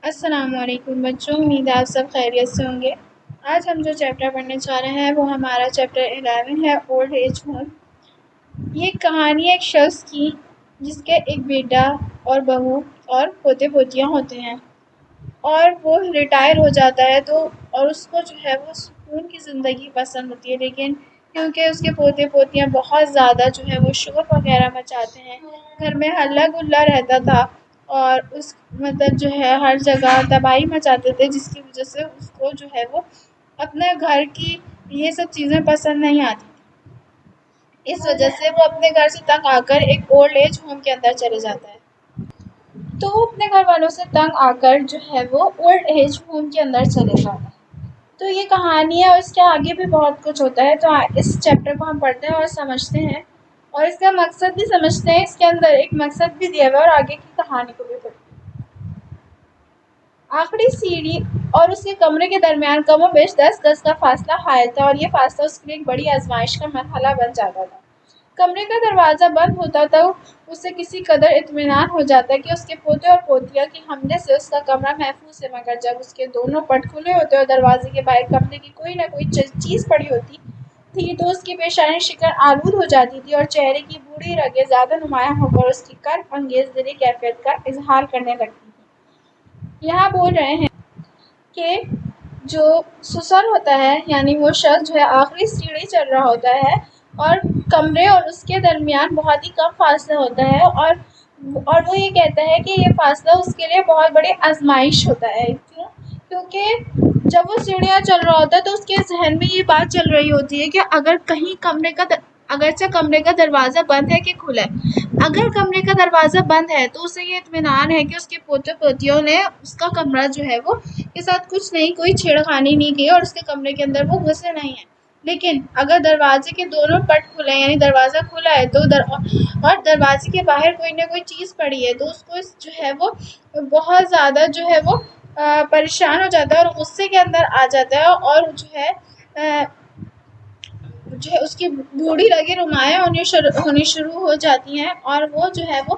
السلام علیکم بچوں، امید ہے آپ سب خیریت سے ہوں گے۔ آج ہم جو چیپٹر پڑھنے جا رہے ہیں وہ ہمارا چیپٹر 11 ہے، اولڈ ایج ہوم۔ یہ کہانی ایک شخص کی جس کے ایک بیٹا اور بہو اور پوتے پوتیاں ہوتے ہیں، اور وہ ریٹائر ہو جاتا ہے اور اس کو جو ہے وہ سکون کی زندگی پسند ہوتی ہے، لیکن کیونکہ اس کے پوتے پوتیاں بہت زیادہ جو ہے وہ شور وغیرہ مچاتے ہیں، گھر میں ہلہ گلا رہتا تھا اور اس جو ہے ہر جگہ تباہی مچاتے تھے، جس کی وجہ سے اس کو جو ہے وہ اپنے گھر کی یہ سب چیزیں پسند نہیں آتی تھی۔ اس وجہ سے وہ اپنے گھر سے تنگ آ کر ایک اولڈ ایج ہوم کے اندر چلے جاتا ہے۔ تو وہ اپنے گھر والوں سے تنگ آ کر جو ہے وہ اولڈ ایج ہوم کے اندر چلے جاتا ہے۔ تو یہ کہانی ہے اور اس کے آگے بھی بہت کچھ ہوتا ہے، تو اس چیپٹر کو ہم پڑھتے ہیں اور سمجھتے ہیں اور اس کا مقصد بھی سمجھتے ہیں۔ اس کے اندر ایک مقصد بھی دیا ہوا ہے اور آگے کی کہانی کو بھی پڑھتے ہیں۔ آخری سیڑھی اور اس کے کمرے کے درمیان کم و بیش 10 گز کا فاصلہ حائل تھا، اور یہ فاصلہ اس کے لیے ایک بڑی آزمائش کا مرحلہ بن جاتا تھا۔ کمرے کا دروازہ بند ہوتا تو اسے کسی قدر اطمینان ہو جاتا کہ اس کے پوتے اور پوتیاں کے حملے سے اس کا کمرہ محفوظ ہے، مگر جب اس کے دونوں پٹ کھلے ہوتے اور دروازے کے باہر کمرے کی کوئی نہ کوئی چیز پڑی ہوتی تھی تو اس کی پیشانی شکن آلود ہو جاتی تھی اور چہرے کی بوڑھی رگیں زیادہ نمایاں ہو کر اس کی کرب انگیز دلی کیفیت کا اظہار کرنے لگتی تھی۔ یہاں بول رہے ہیں کہ جو سسر ہوتا ہے، یعنی وہ شخص جو ہے آخری سیڑھی چل رہا ہوتا ہے اور کمرے اور اس کے درمیان بہت ہی کم فاصلہ ہوتا ہے، اور وہ یہ کہتا ہے کہ یہ فاصلہ اس کے لیے بہت بڑی آزمائش ہوتا ہے۔ کیوں؟ کیونکہ جب وہ سیڑھیاں چل رہا ہوتا ہے تو اس کے ذہن میں یہ بات چل رہی ہوتی ہے کہ اگر کہیں اگرچہ کمرے کا دروازہ بند ہے کہ کھلا ہے، اگر کمرے کا دروازہ بند ہے تو اسے یہ اطمینان ہے کہ اس کے پوتے پوتیوں نے اس کا کمرہ جو ہے وہ کے ساتھ کچھ نہیں، کوئی چھیڑخانی نہیں کی اور اس کے کمرے کے اندر وہ گھسے نہیں ہیں۔ لیکن اگر دروازے کے دونوں پٹ کھلے ہیں، یعنی دروازہ کھلا ہے تو اور دروازے کے باہر کوئی نہ کوئی چیز پڑی ہے، تو اس کو جو ہے وہ بہت زیادہ جو ہے وہ پریشان ہو جاتا ہے اور غصے کے اندر آ جاتا ہے، اور جو ہے اس کی بوڑھی رگیں نمایاں ہونی شروع ہو جاتی ہیں، اور وہ جو ہے وہ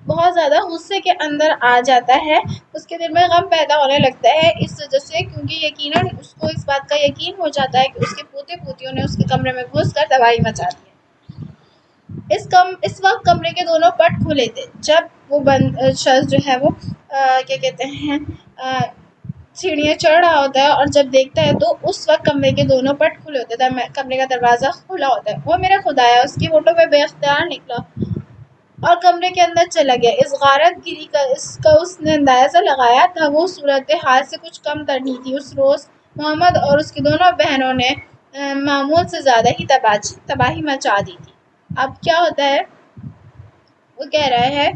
بہت زیادہ غصے کے اندر آ جاتا ہے۔ اس کے دل میں غم پیدا ہونے لگتا ہے اس وجہ سے، کیونکہ یقیناً اس کو اس بات کا یقین ہو جاتا ہے کہ اس کے پوتے پوتیوں نے اس کے کمرے میں گھس کر تباہی مچا دی ہے۔ اس وقت کمرے کے دونوں پٹ کھلے تھے۔ جب وہ شخص جو ہے وہ کیا کہتے ہیں سیڑھیاں چڑھ رہا ہوتا ہے اور جب دیکھتا ہے تو اس وقت کمرے کے دونوں پٹ کھلے ہوتے ہیں، کمرے کا دروازہ کھلا ہوتا ہے۔ وہ میرا خدایا، اس کی ہوٹوں پہ بے اختیار نکلا اور کمرے کے اندر چلا گیا۔ اس غارت گری کا اس نے اندازہ لگایا تھا وہ صورتحال سے کچھ کم تر نہیں تھی۔ اس روز محمد اور اس کی دونوں بہنوں نے معمول سے زیادہ ہی تباہی مچا دی تھی۔ اب کیا ہوتا ہے، وہ کہہ رہا ہے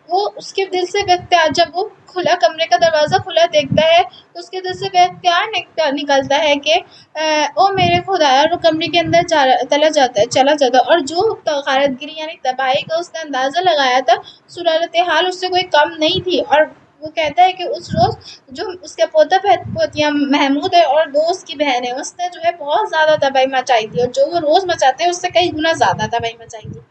وہ اس کے دل سے بے اختیار، جب وہ کمرے کا دروازہ کھلا دیکھتا ہے تو اس کے دل سے بے اختیار نکلتا ہے کہ او میرے خدایا، وہ کمرے کے اندر چلا جاتا ہے اور جو غارت گری یعنی تباہی کا اس نے اندازہ لگایا تھا، صورتحال اس سے کوئی کم نہیں تھی۔ اور وہ کہتا ہے کہ اس روز جو اس کے پوتا پوتیاں محمود ہے اور دو اس کی بہن ہے، اس نے جو ہے بہت زیادہ تباہی مچائی تھی، اور جو وہ روز مچاتے ہیں اس سے کئی گنا زیادہ تباہی مچائی تھی۔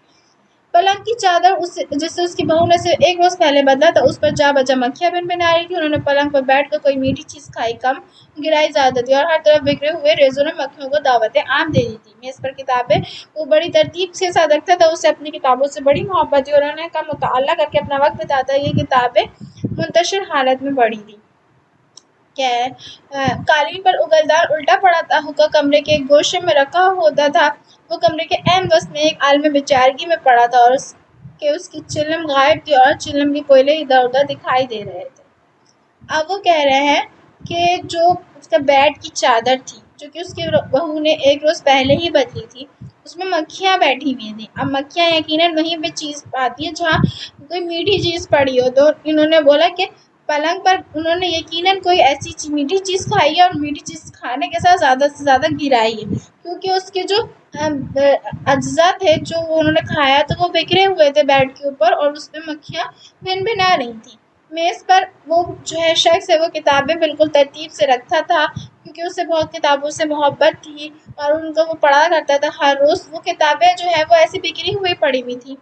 پلنگ کی چادر جسے اس کی بہو نے صرف ایک روز پہلے بدلا تھا، اس پر جا بجا مکھیاں بنا رہی تھی۔ انہوں نے پلنگ پر بیٹھ کر کوئی میٹھی چیز کھائی کم، گرائی زیادہ تھی، اور ہر طرف بکھرے ہوئے ریزوں نے مکھیوں کو دعوت عام دے دی تھی۔ میز پر کتابیں وہ بڑی ترتیب کے ساتھ رکھتا تھا، اسے اپنی کتابوں سے بڑی محبت تھی اور انہوں نے کا مطالعہ کر کے اپنا وقت بتاتا۔ یہ کتابیں منتشر حالت میں پڑھی تھی۔ قالین پر اگلدار الٹا پڑا تھا، حقہ کمرے کے ایک گوشے میں رکھا ہوتا تھا۔ وہ کمرے کے عین وسط میں ایک عالم بیچارگی میں پڑا تھا، اور اس کی چلم غائب تھی اور چلم کے کوئلے ادھر ادھر دکھائی دے رہے تھے۔ اب وہ کہہ رہے ہیں کہ جو اس کا بیڈ کی چادر تھی، جو کہ اس کی بہو نے ایک روز پہلے ہی بدلی تھی، اس میں مکھیاں بیٹھی ہوئی تھیں۔ اب مکھیاں یقیناً وہیں پہ چیز پاتی ہیں جہاں کوئی میٹھی چیز پڑی ہو، تو انہوں نے بولا کہ پلنگ پر انہوں نے یقیناً کوئی ایسی میٹھی چیز کھائی ہے اور میٹھی چیز کھانے کے ساتھ زیادہ سے زیادہ گرائی ہے، کیونکہ اس کے جو اجزاء تھے جو انہوں نے کھایا تو وہ بکھرے ہوئے تھے بیڈ کے اوپر، اور اس میں مکھیاں بھن رہی تھیں۔ میز پر وہ جو ہے شخص ہے وہ کتابیں بالکل ترتیب سے رکھتا تھا، کیونکہ اسے بہت کتابوں سے محبت تھی اور ان کو وہ پڑھا کرتا تھا ہر روز۔ وہ کتابیں جو ہے وہ ایسی بکھری ہوئی پڑی ہوئی تھی۔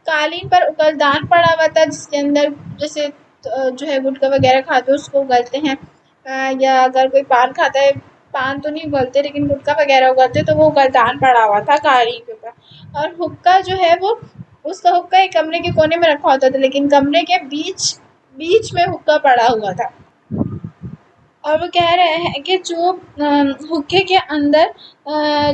قالین پر اگلدان پڑا ہوا تھا جس کے اندر جیسے جو ہے گٹکا وغیرہ کھاتے اس کو اگلتے ہیں، یا اگر کوئی پان کھاتا ہے، پان تو نہیں اگلتے لیکن گٹکا وغیرہ اگلتے، تو وہ گلدان پڑا ہوا تھا کاڑی کے اوپر، اور حکا جو ہے وہ اس کا حکا ایک کمرے کے کونے میں رکھا ہوتا تھا، لیکن کمرے کے بیچ میں حکا پڑا ہوا تھا، اور وہ کہہ رہے ہیں کہ جو حکے کے اندر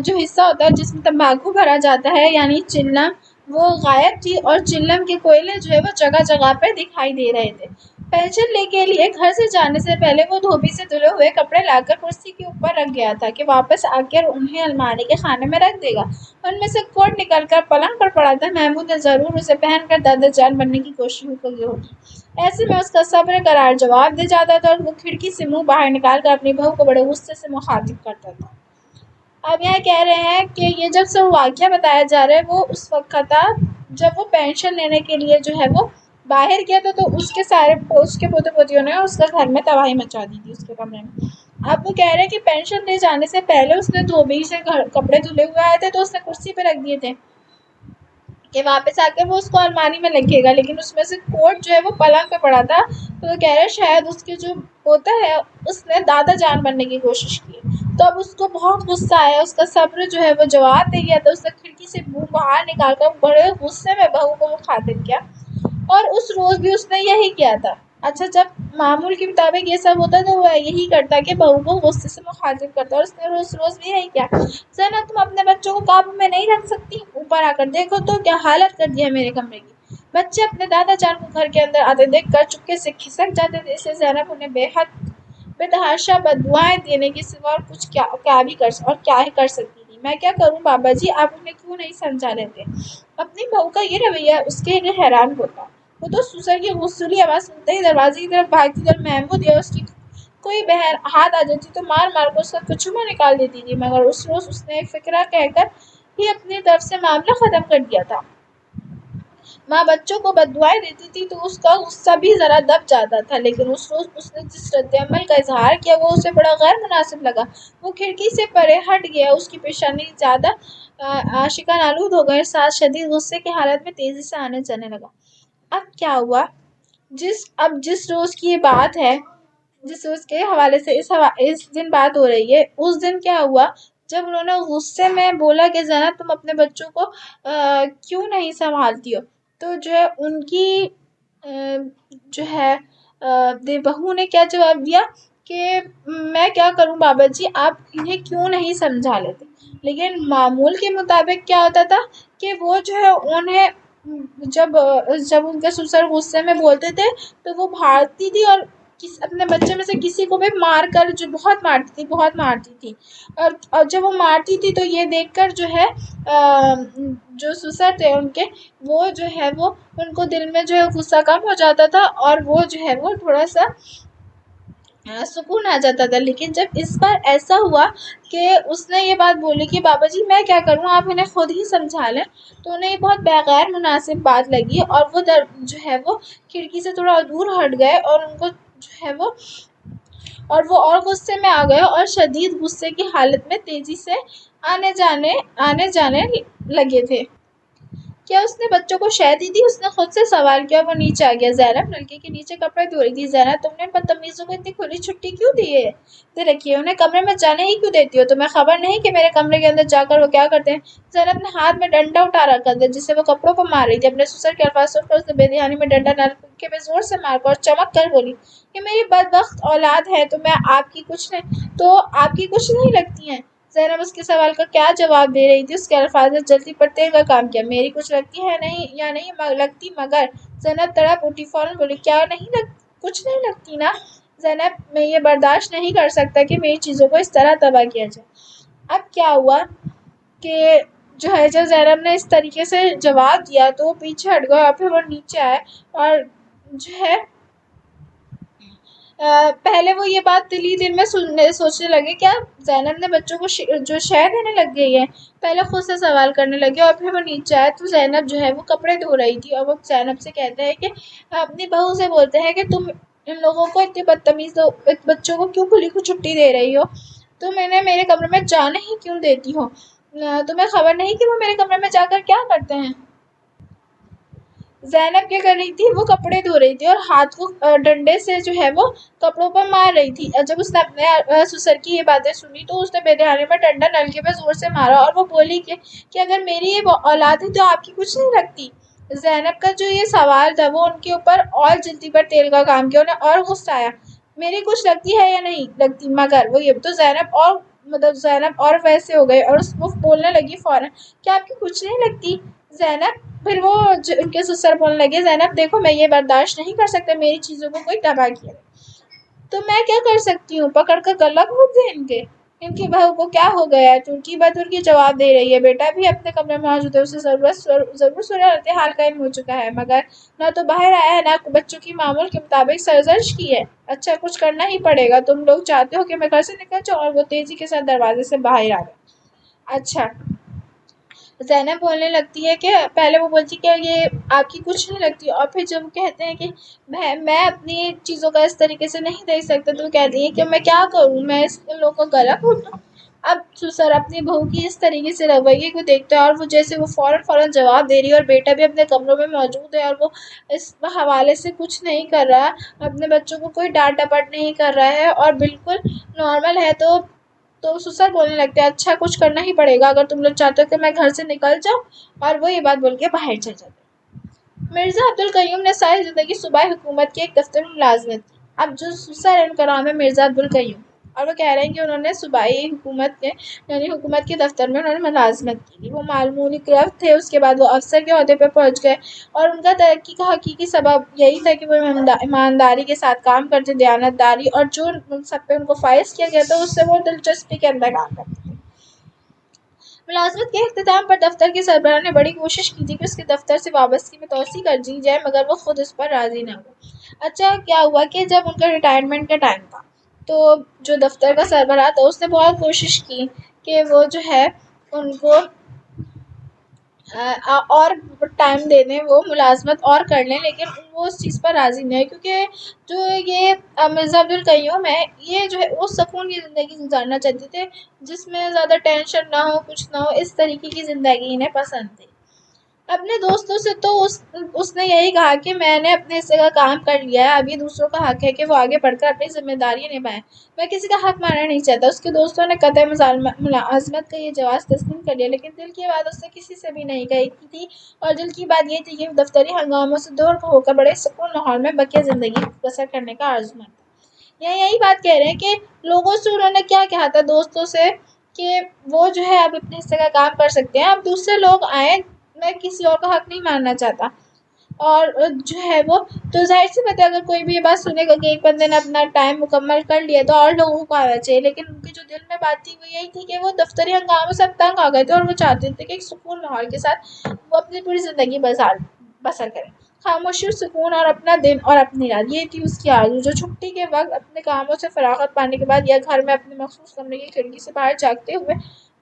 جو حصہ ہوتا ہے جس میں تمباکو بھرا جاتا ہے یعنی چلم، وہ غائب تھی، اور چلم کے کوئلے جو ہے وہ جگہ جگہ پہ دکھائی دے رہے تھے۔ پینشن لے کے لیے گھر سے جانے سے پہلے وہ دھوبی سے دھلے ہوئے کپڑے لا کر کرسی کے اوپر رکھ گیا تھا کہ واپس آ کر انہیں الماری کے خانے میں رکھ دے گا۔ ان میں سے کوٹ نکل کر پلنگ پر پڑا تھا، محمود نے ضرور اسے پہن کر دادا جان بننے کی کوشش کی ہوگی۔ ایسے میں اس کا صبر قرار جواب دے جاتا تھا، اور وہ کھڑکی سے منہ باہر نکال کر اپنی بہو کو بڑے غصے سے مخاطب کرتا تھا۔ اب یہاں کہہ رہے ہیں کہ یہ جب سے واقعہ بتایا جا رہا ہے وہ اس وقت کا تھا جب وہ پینشن لینے کے لیے جو ہے وہ باہر گیا تھا، تو اس کے پوتے پوتیوں نے اس کا گھر میں تباہی مچا دی تھی اس کے کمرے میں۔ اب وہ کہہ رہے ہیں کہ پینشن لے جانے سے پہلے اس نے دھوبی سے کپڑے دھلے ہوئے آئے تھے، تو اس نے کرسی پہ رکھ دیے تھے کہ واپس آ کے وہ اس کو الماری میں لگے گا، لیکن اس میں سے کوٹ جو ہے وہ پلنگ پہ پڑا تھا، تو وہ کہہ رہے شاید اس کے جو پوتا ہے اس نے دادا جان بننے کی کوشش کی، تو اب اس کو بہت غصہ آیا، اس کا صبر جو ہے وہ جواب دے گیا، تو اس نے کھڑکی سے منہ باہر نکال کر بڑے غصے میں بہو کو مخاطب کیا، اور اس روز بھی اس نے یہی کیا تھا۔ اچھا، جب معمول کے مطابق یہ سب ہوتا تو وہ یہی کرتا کہ بہو کو غصے سے مخاطب کرتا، اور اس نے روز بھی یہی کیا۔ زینب، تم اپنے بچوں کو قابو میں نہیں رکھ سکتی؟ اوپر آ کر دیکھو تو کیا حالت کر دی ہے میرے کمرے کی۔ بچے اپنے دادا جان کو گھر کے اندر آتے دیکھ کر چپکے سے کھسک جاتے تھے، اس سے زینب انہیں بے تحاشا بددعائیں دینے کے سوا اور کچھ کیا ہی کر سکتی تھی۔ میں کیا کروں بابا جی، آپ انہیں کیوں نہیں سمجھا لیتے؟ اپنی بہو کا یہ رویہ اس کے لیے حیران ہوتا۔ وہ تو سسر کی غصولی آواز سنتے ہی دروازے کی طرف بھاگتی تھی، اور محمود یا اس کی کوئی بہن ہاتھ آ جاتی تو مار کر اس کا کچھما نکال دیتی تھی، مگر اس روز اس نے ایک فقرہ کہہ کر ہی اپنی طرف سے معاملہ ختم کر دیا تھا۔ ماں بچوں کو بددعائیں دیتی تھی تو اس کا غصہ بھی ذرا دب جاتا تھا، لیکن اس روز اس نے جس رد عمل کا اظہار کیا وہ اسے بڑا غیر مناسب لگا۔ وہ کھڑکی سے پرے ہٹ گیا، اس کی پیشانی زیادہ آشکن آلود ہو گئی، اور ساتھ شدید غصے کی حالت میں تیزی سے آنے جانے لگا۔ اب کیا ہوا؟ جس روز کی یہ بات ہے، جس روز کے حوالے سے اس دن بات ہو رہی ہے، اس دن کیا ہوا جب انہوں نے غصے میں بولا کہ زینب تم اپنے بچوں کو کیوں نہیں سنبھالتی ہو، تو جو ہے ان کی جو ہے بہو نے کیا جواب دیا کہ میں کیا کروں بابا جی، آپ انہیں کیوں نہیں سمجھا لیتے؟ لیکن معمول کے مطابق کیا ہوتا تھا کہ وہ جو ہے انہیں جب ان کے سسر غصے میں بولتے تھے تو وہ بھاگتی تھی، اور اپنے بچے میں سے کسی کو بھی مار کر جو بہت مارتی تھی، اور جب وہ مارتی تھی تو یہ دیکھ کر جو ہے جو سسر تھے ان کے، وہ جو ہے وہ ان کو دل میں جو ہے غصہ کم ہو جاتا تھا، اور وہ جو ہے وہ تھوڑا سا سکون آ جاتا تھا۔ لیکن جب اس بار ایسا ہوا کہ اس نے یہ بات بولی کہ بابا جی میں کیا کروں، آپ انہیں خود ہی سمجھا لیں، تو انہیں یہ بہت بغیر مناسب بات لگی، اور وہ جو ہے وہ کھڑکی سے تھوڑا دور ہٹ گئے، اور ان کو جو ہے وہ اور غصے میں آ گئے، اور شدید غصے کی حالت میں تیزی سے آنے جانے لگے تھے۔ کیا اس نے بچوں کو شے دی تھی؟ اس نے خود سے سوال کیا۔ وہ نیچے آ گیا۔ زینب نلکے کے نیچے کپڑے دھو رہی تھی۔ زینب، تم نے بدتمیزوں کو اتنی کھلی چھٹی کیوں دے رکھی ہے؟ انہیں کمرے میں جانے ہی کیوں دیتی ہو؟ تمہیں خبر نہیں کہ میرے کمرے کے اندر جا کر وہ کیا کرتے ہیں؟ زینب نے ہاتھ میں ڈنڈا اٹھا رکھا تھا جسے وہ کپڑوں پر مار رہی تھی۔ اپنے سسر کے الفاظ سن کر اس نے بے دھیانی میں ڈنڈا نلکے میں زور سے مار کر اور چمک کر بولی، یہ میری بدبخت اولاد ہے تو آپ کی کچھ نہیں لگتی ہیں؟ زینب اس کے سوال کا کیا جواب دے رہی تھی، اس کے الفاظ نے جلدی پر تیل کا کام کیا۔ میری کچھ لگتی ہے یا نہیں لگتی؟ مگر زینب تڑپ اٹھی، فوراً بولی، کچھ نہیں لگتی نا؟ زینب، میں یہ برداشت نہیں کر سکتا کہ میری چیزوں کو اس طرح تباہ کیا جائے۔ اب کیا ہوا کہ جو ہے جب زینب نے اس طریقے سے جواب دیا تو وہ پیچھے ہٹ گئے، اور پھر وہ نیچے آئے، اور جو ہے پہلے وہ یہ بات دل میں سوچنے لگے کیا زینب نے بچوں کو جو شے دینے لگ گئی ہے۔ پہلے خود سے سوال کرنے لگے، اور پھر وہ نیچے آئے تو زینب جو ہے وہ کپڑے دھو رہی تھی، اور وہ زینب سے کہتے ہیں کہ اپنی بہو سے بولتے ہیں کہ تم ان لوگوں کو اتنے بدتمیز بچوں کو کیوں کھلی چھٹی دے رہی ہو؟ تم انہیں میرے کمرے میں جانے ہی کیوں دیتی ہو؟ تمہیں خبر نہیں کہ وہ میرے کمرے میں جا کر کیا کرتے ہیں؟ زینب کیا کر رہی تھی، وہ کپڑے دھو رہی تھی اور ہاتھ کو ڈنڈے سے جو ہے وہ کپڑوں پر مار رہی تھی. جب اس نے اپنے سسر کی یہ باتیں سنی تو اس نے بے دہانی میں ڈنڈا نلکے پہ زور سے مارا اور وہ بولی کہ اگر میری یہ اولاد ہے تو آپ کی کچھ نہیں لگتی. زینب کا جو یہ سوال تھا وہ ان کے اوپر اور جلدی پر تیل کا کام کیا، انہیں اور غصہ آیا. میری کچھ لگتی ہے یا نہیں لگتی، مگر وہ یہ تو زینب اور ویسے ہو گئی اور وہ بولنے لگی فوراً کہ آپ کی کچھ نہیں لگتی زینب. پھر وہ ان کے سسر بولنے لگے زینب دیکھو میں یہ برداشت نہیں کر سکتا میری چیزوں کو کوئی تباہ کیا، تو میں کیا کر سکتی ہوں، پکڑ کر گلا گھونٹ دے ان کی بہو کو کیا ہو گیا. ترکی بدر جواب دے رہی ہے بیٹا بھی اپنے کمرے میں موجود ہے، اسے ضرور صورتحال کا علم ہو چکا ہے، مگر نہ تو باہر آیا ہے نہ بچوں کی معمول کے مطابق سرزنش کی ہے. اچھا کچھ کرنا ہی پڑے گا، تم لوگ چاہتے ہو کہ میں گھر سے نکل جاؤں، اور وہ تیزی کے ساتھ دروازے سے باہر آ گئے. اچھا زینب بولنے لگتی ہے کہ پہلے وہ بولتی کہ یہ آپ کی کچھ نہیں لگتی، اور پھر جب وہ کہتے ہیں کہ میں اپنی چیزوں کا اس طریقے سے نہیں دے سکتا تو وہ کہتی ہے کہ میں کیا کروں، میں اس لوگوں کو غلط ہوتا. اب سسر اپنی بہو کی اس طریقے سے رویے کو دیکھتا ہے اور وہ جیسے وہ فوراً جواب دے رہی ہے اور بیٹا بھی اپنے کمروں میں موجود ہے اور وہ اس حوالے سے کچھ نہیں کر رہا، اپنے بچوں کو کوئی ڈانٹ ڈپٹ نہیں کر رہا ہے اور بالکل نارمل ہے. تو سسر بولنے لگتے ہیں اچھا کچھ کرنا ہی پڑے گا اگر تم لوگ چاہتے ہو کہ میں گھر سے نکل جاؤں، اور وہ یہ بات بول کے باہر چل جاتے. مرزا عبدالقیوم نے ساری زندگی صوبائی حکومت کے ایک دفتر میں ملازمت کی. اب جو سسر ہے ان کا نام ہے مرزا عبدالقیوم، اور وہ کہہ رہے ہیں کہ انہوں نے صوبائی حکومت کے یعنی حکومت کے دفتر میں انہوں نے ملازمت کی. وہ معمولی کلرک تھے، اس کے بعد وہ افسر کے عہدے پہ پہنچ گئے، اور ان کا ترقی کا حقیقی سبب یہی تھا کہ وہ ایمانداری کے ساتھ کام کرتے، دیانت داری، اور جو سب پہ ان کو فائز کیا گیا تھا اس سے وہ دلچسپی کے اندر کام کرتے تھے. ملازمت کے اختتام پر دفتر کے سربراہ نے بڑی کوشش کی تھی کہ اس کے دفتر سے وابستگی میں توسیع کر دی جائے، مگر وہ خود اس پر راضی نہ ہوئے. اچھا کیا ہوا کہ جب ان کا ریٹائرمنٹ کا ٹائم تھا تو جو دفتر کا سربراہ تھا اس نے بہت کوشش کی کہ وہ جو ہے ان کو اور ٹائم دے دیں، وہ ملازمت اور کر لیں، لیکن وہ اس چیز پر راضی نہیں ہے کیونکہ جو یہ مرزا عبدالقیوم ہے یہ جو ہے وہ سکون کی زندگی گزارنا چاہتے تھے جس میں زیادہ ٹینشن نہ ہو، کچھ نہ ہو، اس طریقے کی زندگی انہیں پسند تھی. اپنے دوستوں سے تو اس نے یہی کہا کہ میں نے اپنے حصے کا کام کر لیا ہے، اب یہ دوسروں کا حق ہے کہ وہ آگے بڑھ کر اپنی ذمہ داریاں نبھائیں، میں کسی کا حق ماننا نہیں چاہتا. اس کے دوستوں نے قطع ملازمت کا یہ جواز تسلیم کر لیا، لیکن دل کی بات اس نے کسی سے بھی نہیں کہی تھی، اور دل کی بات یہ تھی کہ دفتری ہنگاموں سے دور ہو کر بڑے سکون ماحول میں بقیہ زندگی بسر کرنے کا آرزو مند تھا. یہی بات کہہ رہے ہیں کہ لوگوں سے انہوں نے کیا کہا تھا دوستوں سے کہ وہ جو ہے اب اپنے حصے کا کام کر سکتے ہیں، اب دوسرے لوگ آئیں، میں کسی اور کا حق نہیں ماننا چاہتا. اور جو ہے وہ تو ظاہر سی بات ہے اگر کوئی بھی یہ بات سنے گا کہ ایک بندے نے اپنا ٹائم مکمل کر لیا تو اور لوگوں کو آنا چاہیے، لیکن ان کے جو دل میں بات تھی وہ یہی تھی کہ وہ دفتری ہنگاموں سے اب تنگ آ گئے تھے اور وہ چاہتے تھے کہ ایک سکون ماحول کے ساتھ وہ اپنی پوری زندگی بسر کریں، خاموشی، سکون اور اپنا دن اور اپنی رات، یہ تھی اس کی آرزو. جو چھٹی کے وقت اپنے کاموں سے فراغت پانے کے بعد یا گھر میں اپنے مخصوص کمرے کی کھڑکی سے باہر جھانکتے ہوئے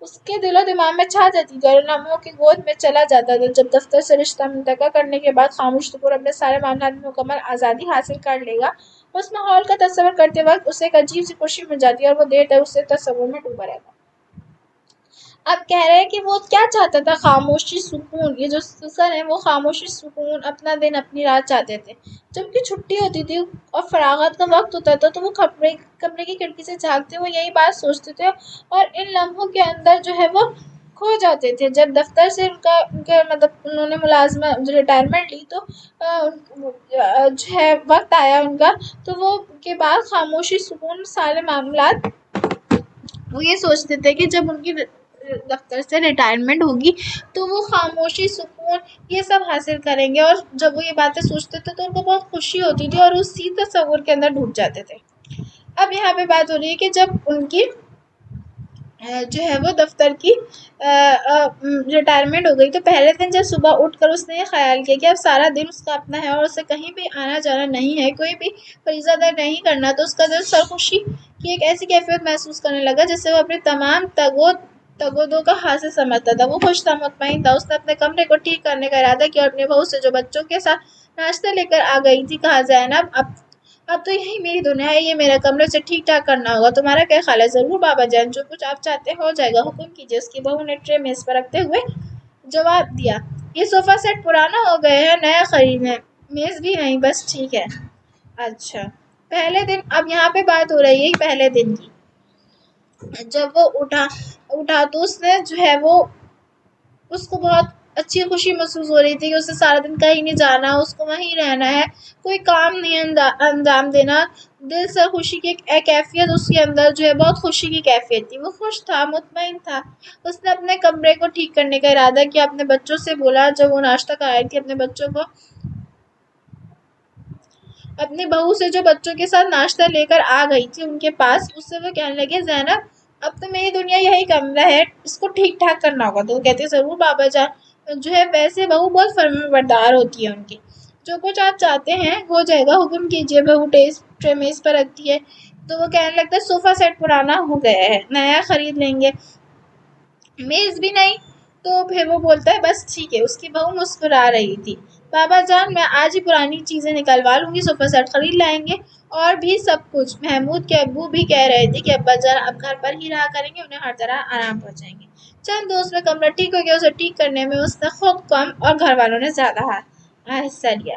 اس کے دل و دماغ میں چھا جاتی تھی اور لمحوں کی گود میں چلا جاتا تھا. جب دفتر سے رشتہ منتقل کرنے کے بعد خاموش سکون اپنے سارے معاملات میں مکمل آزادی حاصل کر لے گا، اس ماحول کا تصور کرتے وقت اسے ایک عجیب سی خوشی مل جاتی ہے اور وہ دیر تک اس سے تصور میں ڈوبا رہتا. اب کہہ رہے ہیں کہ وہ کیا چاہتا تھا، خاموشی، سکون. یہ جو سسر ہیں وہ خاموشی، سکون، اپنا دن اپنی رات چاہتے تھے. جب کی چھٹی ہوتی تھی اور فراغت کا وقت ہوتا تھا تو وہ کمرے کی کھڑکی سے جھانکتے ہوئے یہی بات سوچتے تھے اور ان لمحوں کے اندر جو ہے وہ کھو جاتے تھے. جب دفتر سے ان کا مطلب انہوں نے ملازمت ریٹائرمنٹ لی تو جو ہے وقت آیا ان کا، تو وہ کے بعد خاموشی، سکون، سارے معاملات وہ یہ سوچتے تھے کہ جب ان کی دفتر سے ریٹائرمنٹ ہوگی تو وہ خاموشی، سکون یہ سب حاصل کریں گے، اور جب وہ یہ باتیں سوچتے تھے تو ان کو بہت خوشی ہوتی تھی اور اسی تصور کے اندر ڈوب جاتے تھے. اب یہاں پہ بات ہو رہی ہے کہ جب ان کی جو ہے وہ دفتر کی ریٹائرمنٹ ہو گئی تو پہلے دن جب صبح اٹھ کر اس نے یہ خیال کیا کہ اب سارا دن اس کا اپنا ہے اور اسے کہیں بھی آنا جانا نہیں ہے، کوئی بھی فریضہ ادا نہیں کرنا، تو اس کا دل سرخوشی کی ایک ایسی کیفیت محسوس کرنے لگا جس سے وہ اپنی تمام تگودوں کا حاصل سمجھتا تھا. وہ خوش تھا، مطمئن تھا. اس نے اپنے کمرے کو ٹھیک کرنے کا ارادہ کیا اور اپنی بہو سے جو بچوں کے ساتھ ناشتہ لے کر آ گئی تھی کہا زینب اب تو یہی میری دنیا ہے، یہ میرا کمرہ سے ٹھیک ٹھاک کرنا ہوگا، تمہارا کیا خیال ہے؟ ضرور بابا جان، جو کچھ آپ چاہتے ہو جائے گا، حکم کیجیے. اس کی بہو نے ٹرے میز پر رکھتے ہوئے جواب دیا. یہ صوفہ سیٹ پرانا ہو گیا ہے، نیا خریدنا ہے، میز بھی نہیں، بس ٹھیک ہے۔ اچھا پہلے دن، اب یہاں پہ بات ہو رہی ہے پہلے دن کی۔ جب وہ اٹھا تو اس نے جو ہے وہ، اس کو بہت اچھی خوشی محسوس ہو رہی تھی کہ اسے سارا دن کہیں نہیں جانا، اس کو وہیں رہنا ہے، کوئی کام نہیں انجام دینا۔ دل سے خوشی کی ایک کیفیت اس کے اندر جو ہے بہت خوشی کی کیفیت تھی، وہ خوش تھا، مطمئن تھا۔ اس نے اپنے کمرے کو ٹھیک کرنے کا ارادہ کیا، اپنے بچوں سے بولا۔ جب وہ ناشتہ کر رہی تھی اپنے بچوں کو، اپنی بہو سے جو بچوں کے ساتھ ناشتہ لے کر آ گئی تھی ان کے پاس، اس سے وہ کہنے لگے زینب اب تو میری دنیا یہی کمرہ ہے، اس کو ٹھیک ٹھاک کرنا ہوگا۔ تو وہ کہتے ضرور بابا جان، جو ہے ویسے بہو بہت فرمان بردار ہوتی ہے ان کی، جو کچھ آپ چاہتے ہیں ہو جائے گا، حکم کیجیے۔ بہو ٹرے میز پر رکھتی ہے تو وہ کہنے لگتا ہے صوفہ سیٹ پرانا ہو گیا ہے، نیا خرید لیں گے، میز بھی نہیں۔ تو پھر وہ بولتا ہے بس ٹھیک ہے۔ اس کی بہو مسکرا رہی تھی۔ بابا جان میں آج ہی پرانی چیزیں نکلوا لوں گی، صوفہ سیٹ خرید لائیں گے اور بھی سب کچھ۔ محمود کے ابو بھی کہہ رہے تھے کہ ابا جان اب گھر پر ہی رہا کریں گے، انہیں ہر طرح آرام پہنچائیں گے۔ چند دوست میں کمرہ ٹھیک ہو گیا، اسے ٹھیک کرنے میں اس نے خود کم اور گھر والوں نے زیادہ حصہ لیا۔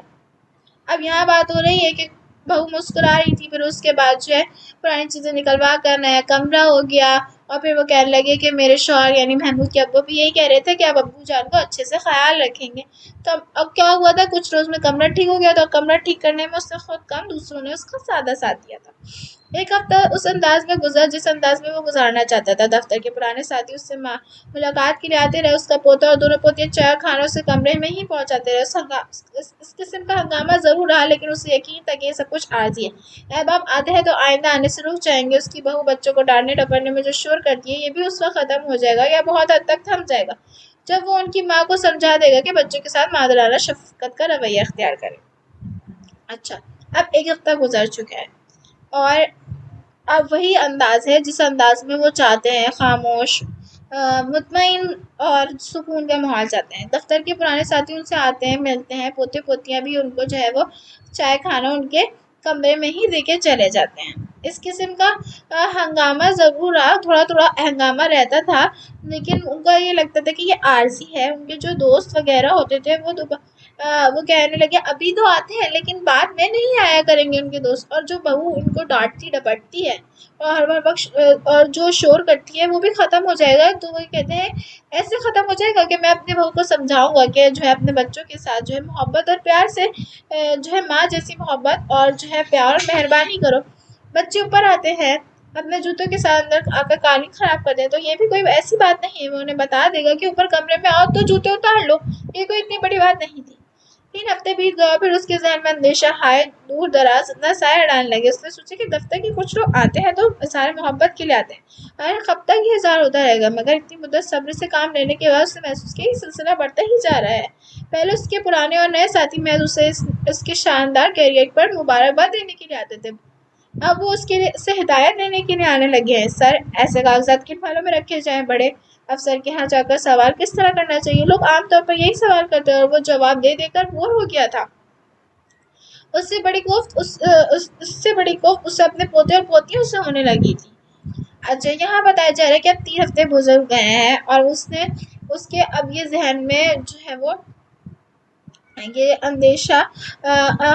اب یہاں بات ہو رہی ہے کہ بہو مسکرا رہی تھی، پھر اس کے بعد جو ہے پرانی چیزیں نکلوا کر نیا کمرہ ہو گیا، اور پھر وہ کہنے لگے کہ میرے شوہر یعنی محمود کے ابو بھی یہی کہہ رہے تھے کہ آپ ابو جان کو اچھے سے خیال رکھیں گے۔ تو اب کیا ہوا تھا، کچھ روز میں کمرہ ٹھیک ہو گیا تھا، کمرہ ٹھیک کرنے میں اس نے خود کم، دوسروں نے اس کا سادہ ساتھ دیا تھا۔ ایک ہفتہ اس انداز میں گزر جس انداز میں وہ گزارنا چاہتا تھا۔ دفتر کے پرانے ساتھی اس سے ملاقات کے لیے آتے رہے، اس کا پوتا اور دونوں پوتیاں چائے کھانوں سے کمرے میں ہی پہنچاتے رہے۔ اس قسم کا ہنگامہ ضرور رہا، لیکن اسے یقین تھا کہ یہ سب کچھ عارضی ہے۔ احباب آتے ہیں تو آئندہ آنے سے رک جائیں گے۔ اس کی بہو بچوں کو ڈانٹنے ڈپٹنے میں جو شور کرتی ہے، یہ بھی اس وقت ختم ہو جائے گا یا بہت حد تک تھم جائے گا جب وہ ان کی ماں کو سمجھا دے گا کہ بچوں کے ساتھ مادرانہ شفقت کا رویہ اختیار کرے۔ اچھا اب ایک ہفتہ گزر چکا ہے اور اب وہی انداز ہے جس انداز میں وہ چاہتے ہیں، خاموش، مطمئن اور سکون کا ماحول چاہتے ہیں۔ دفتر کے پرانے ساتھی ان سے آتے ہیں، ملتے ہیں، پوتے پوتیاں بھی ان کو جو ہے وہ چائے کھانا ان کے کمرے میں ہی دے کے چلے جاتے ہیں۔ اس قسم کا ہنگامہ ضرور رہا، تھوڑا تھوڑا ہنگامہ رہتا تھا، لیکن ان کو یہ لگتا تھا کہ یہ عارضی ہے۔ ان کے جو دوست وغیرہ ہوتے تھے وہ کہنے لگے ابھی تو آتے ہیں لیکن بعد میں نہیں آیا کریں گے ان کے دوست، اور جو بہو ان کو ڈانٹتی ڈپٹتی ہے اور ہر وقت اور جو شور کرتی ہے وہ بھی ختم ہو جائے گا۔ تو وہ کہتے ہیں ایسے ختم ہو جائے گا کہ میں اپنے بہو کو سمجھاؤں گا کہ جو ہے اپنے بچوں کے ساتھ جو ہے محبت اور پیار سے جو ہے ماں جیسی محبت اور جو ہے پیار اور مہربانی کرو۔ بچے اوپر آتے ہیں، اپنے جوتوں کے ساتھ اندر آ کر قالین خراب کر دیں تو یہ بھی کوئی ایسی بات نہیں ہے، وہ انہیں بتا دے گا کہ اوپر کمرے میں آؤ تو جوتے اتار لو، یہ کوئی اتنی بڑی بات نہیں تھی۔ 3 ہفتے بیت گئے، پھر اس کے ذہن میں اندیشہ ہائے دور دراز اتنا سایہ ڈالنے لگے۔ اس نے سوچا کہ دفتر کے کچھ لوگ آتے ہیں تو اظہار محبت کے لیے آتے ہیں، اور کب تک یہ اظہار ہوتا رہے گا؟ مگر اتنی مدت صبر سے کام لینے کے بعد اس نے محسوس کیا یہ سلسلہ بڑھتا ہی جا رہا ہے۔ پہلے اس کے پرانے اور نئے ساتھی محض اسے اس کے شاندار کیریئر پر مبارکباد دینے کے لیے آتے تھے، اب وہ اس کے سے ہدایت لینے کے لیے آنے لگے ہیں۔ سر ایسے کاغذات کن فائلوں میں رکھے جائیں؟ بڑے افسر کے ہاں جا کر سوال کس طرح کرنا چاہیے؟ لوگ عام طور پر یہی سوال کرتے ہیں، اور وہ جواب دے دے کر بور ہو گیا تھا۔ اس سے بڑی کوفت اسے اپنے پوتے اور پوتیوں سے ہونے لگی تھی۔ اچھا یہاں بتایا جا رہا ہے کہ اب 3 ہفتے گزر گئے ہیں اور اس کے اب یہ ذہن میں جو ہے وہ یہ اندیشہ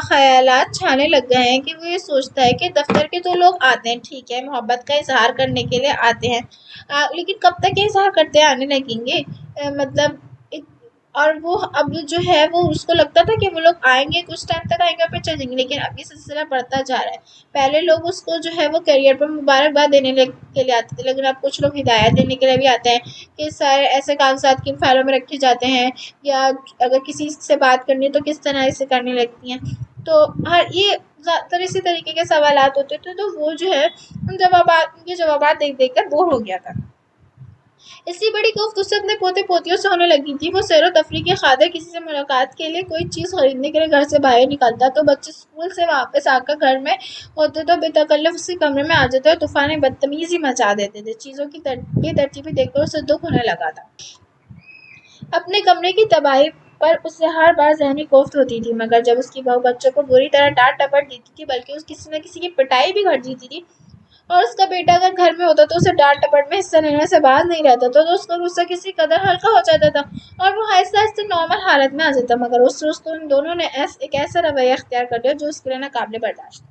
خیالات چھانے لگ گئے ہیں کہ وہ یہ سوچتا ہے کہ دفتر کے تو لوگ آتے ہیں، ٹھیک ہے، محبت کا اظہار کرنے کے لیے آتے ہیں، لیکن کب تک یہ اظہار کرتے آنے لگیں گے؟ مطلب اور وہ اب جو ہے وہ اس کو لگتا تھا کہ وہ لوگ آئیں گے، کچھ ٹائم تک آئیں گے اور پھر چلیں گے، لیکن اب یہ سلسلہ بڑھتا جا رہا ہے۔ پہلے لوگ اس کو جو ہے وہ کیریئر پر مبارکباد دینے کے لیے آتے تھے، لیکن اب کچھ لوگ ہدایت دینے کے لیے بھی آتے ہیں کہ سارے ایسے کاغذات کن فائلوں میں رکھے جاتے ہیں، یا اگر کسی سے بات کرنی ہے تو کس طرح اسے کرنے لگتی ہیں۔ تو یہ زیادہ تر اسی طریقے کے سوالات ہوتے تھے، تو وہ جو ہے ان کے جوابات دیکھ دیکھ کر بور ہو گیا تھا۔ اسی بڑی کوفت اسے اپنے پوتے پوتیوں سے ہونے لگی تھی۔ وہ سیر و تفریح کی خاطر کسی سے ملاقات کے لیے کوئی چیز خریدنے کے لیے گھر سے باہر نکلتا تو بچے اسکول سے واپس آ کر گھر میں ہوتے تو بے تکلف اسی کمرے میں آ جاتے اور طوفان بدتمیزی مچا دیتے تھے۔ چیزوں کی ترتیبیں دیکھ کر اسے دکھ ہونے لگا تھا۔ اپنے کمرے کی تباہی پر اسے ہر بار ذہنی کوفت ہوتی تھی، مگر جب اس کی بہو بچوں کو بری طرح ڈانٹ ڈپٹ دیتی تھی، بلکہ اس کسی نہ کسی کی پٹائی بھی کر دیتی تھی، اور اس کا بیٹا اگر گھر میں ہوتا تو اسے ڈانٹ ٹپٹ میں حصہ لینے سے باز نہیں رہتا تو اس کا غصہ کسی قدر ہلکا ہو جاتا تھا اور وہ آہستہ آہستہ نارمل حالت میں آ جاتا، مگر اس روز تو ان دونوں نے ایک ایسا رویہ اختیار کر لیا جو اس کے لیے ناقابل برداشت۔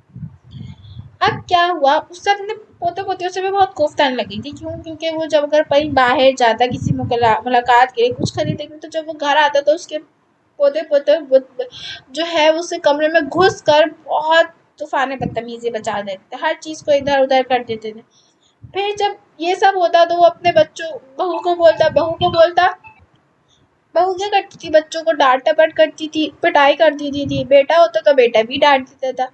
اب کیا ہوا، اس سے اپنے پوتے پوتیوں سے بھی بہت کوفت آنے لگی تھی، کیونکہ وہ جب اگر کہیں باہر جاتا کسی ملاقات کے لیے کچھ خریدنے کے لیے، تو جب وہ گھر آتا تو اس کے پوتے پوتے جو ہے اسے کمرے میں گھس کر بہت طوفان بدتمیزی بچا دیتے تھے، ہر چیز کو ادھر ادھر کر دیتے تھے۔ پھر جب یہ سب ہوتا تو وہ اپنے بہو کو بولتا، بہو کیا کرتی تھی، بچوں کو ڈانٹ ٹپٹ کرتی تھی، پٹائی کر دیتی تھی، بیٹا ہوتا تو بیٹا بھی ڈانٹ دیتا تھا۔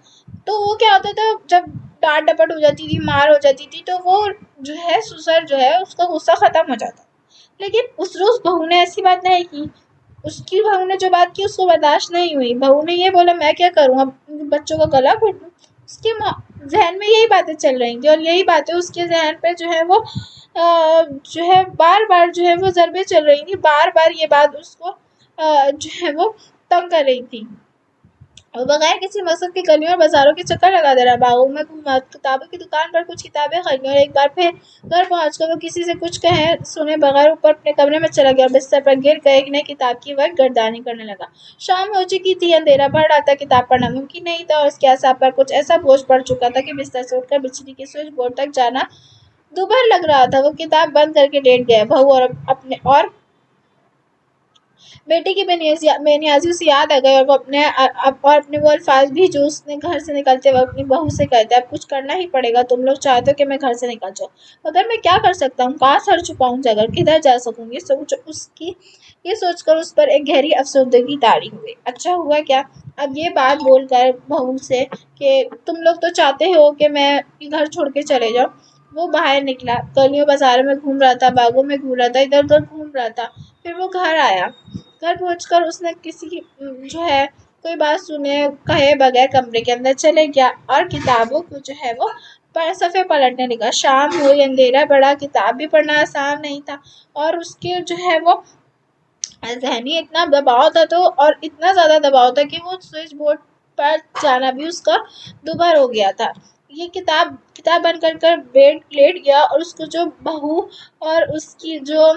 تو وہ کیا ہوتا تھا، جب ڈانٹ ڈپٹ ہو جاتی تھی، مار ہو جاتی تھی، تو وہ جو ہے سسر جو ہے اس کا غصہ ختم ہو جاتا۔ لیکن اس روز بہو نے ایسی بات نہیں کی، اس کی بہو نے جو بات کی اس کو برداشت نہیں ہوئی، بہو نے یہ بولا میں کیا کروں، اب بچوں کا گلا گھونٹ دوں۔ اس کے ذہن میں یہی باتیں چل رہی تھی اور یہی باتیں اس کے ذہن پہ جو ہے وہ جو ہے بار بار جو ہے وہ ضربیں چل رہی تھی، بار بار یہ بات اس کو جو ہے وہ تنگ کر رہی تھی۔ اور بغیر کسی مقصد کی گلیوں اور بازاروں کے چکر لگا دے رہا، باغوں میں گھوما، کتابوں کی دکان پر کچھ کتابیں خریدی اور ایک بار پھر گھر پہنچ کر وہ کسی سے کچھ کہے سنے بغیر اوپر اپنے کمرے میں چلا گیا اور بستر پر گر کر ایک نئی کتاب کی وقت گردانی کرنے لگا۔ شام ہو چکی تھی، اندھیرا پڑ رہا تھا، کتاب پڑھنا ممکن نہیں تھا اور اس کے اعصاب پر کچھ ایسا بوجھ پڑ چکا تھا کہ بستر سے اٹھ کر بجلی کے سوئچ بورڈ تک جانا دوبہر لگ رہا تھا۔ وہ کتاب بند کر کے لیٹ گیا، بہو اور بیٹے کی بے نیازی اسے یاد آ گئی اور اپنے وہ الفاظ بھی جو اس نے گھر سے نکلتے وقت اپنی بہو سے کہتا، اب کچھ کرنا ہی پڑے گا، تم لوگ چاہتے ہو کہ میں گھر سے نکل جاؤں، مگر میں کیا کر سکتا ہوں، کہاں سر چھپاؤں جا کر، کدھر جا سکوں گی، یہ سوچ کر اس پر ایک گہری افسردگی طاری ہوئی۔ اچھا ہوا کیا، اب یہ بات بول کر بہو سے کہ تم لوگ تو چاہتے ہو کہ میں گھر چھوڑ کے چلے جاؤں۔ وہ باہر نکلا، گلیوں بازاروں میں گھوم رہا تھا، باغوں میں گھوم رہا تھا، ادھر ادھر گھوم رہا تھا۔ پھر وہ گھر آیا، گھر پہنچ کر اس نے کسی کی جو ہے کوئی بات سنے کہے بغیر کمرے کے اندر چلے گیا اور کتابوں کو جو ہے وہ صفحے پلٹنے لگا۔ شام ہوئی، اندھیرا بڑا، کتاب بھی پڑھنا آسان نہیں تھا اور اس کے جو ہے وہ ذہنی اتنا دباؤ تھا اور اتنا زیادہ دباؤ تھا کہ وہ سوئچ بورڈ پر جانا بھی اس کا دوبہر ہو گیا تھا۔ یہ کتاب بند کر بیڈ لیٹ گیا اور اس کو جو بہو اور اس کی جو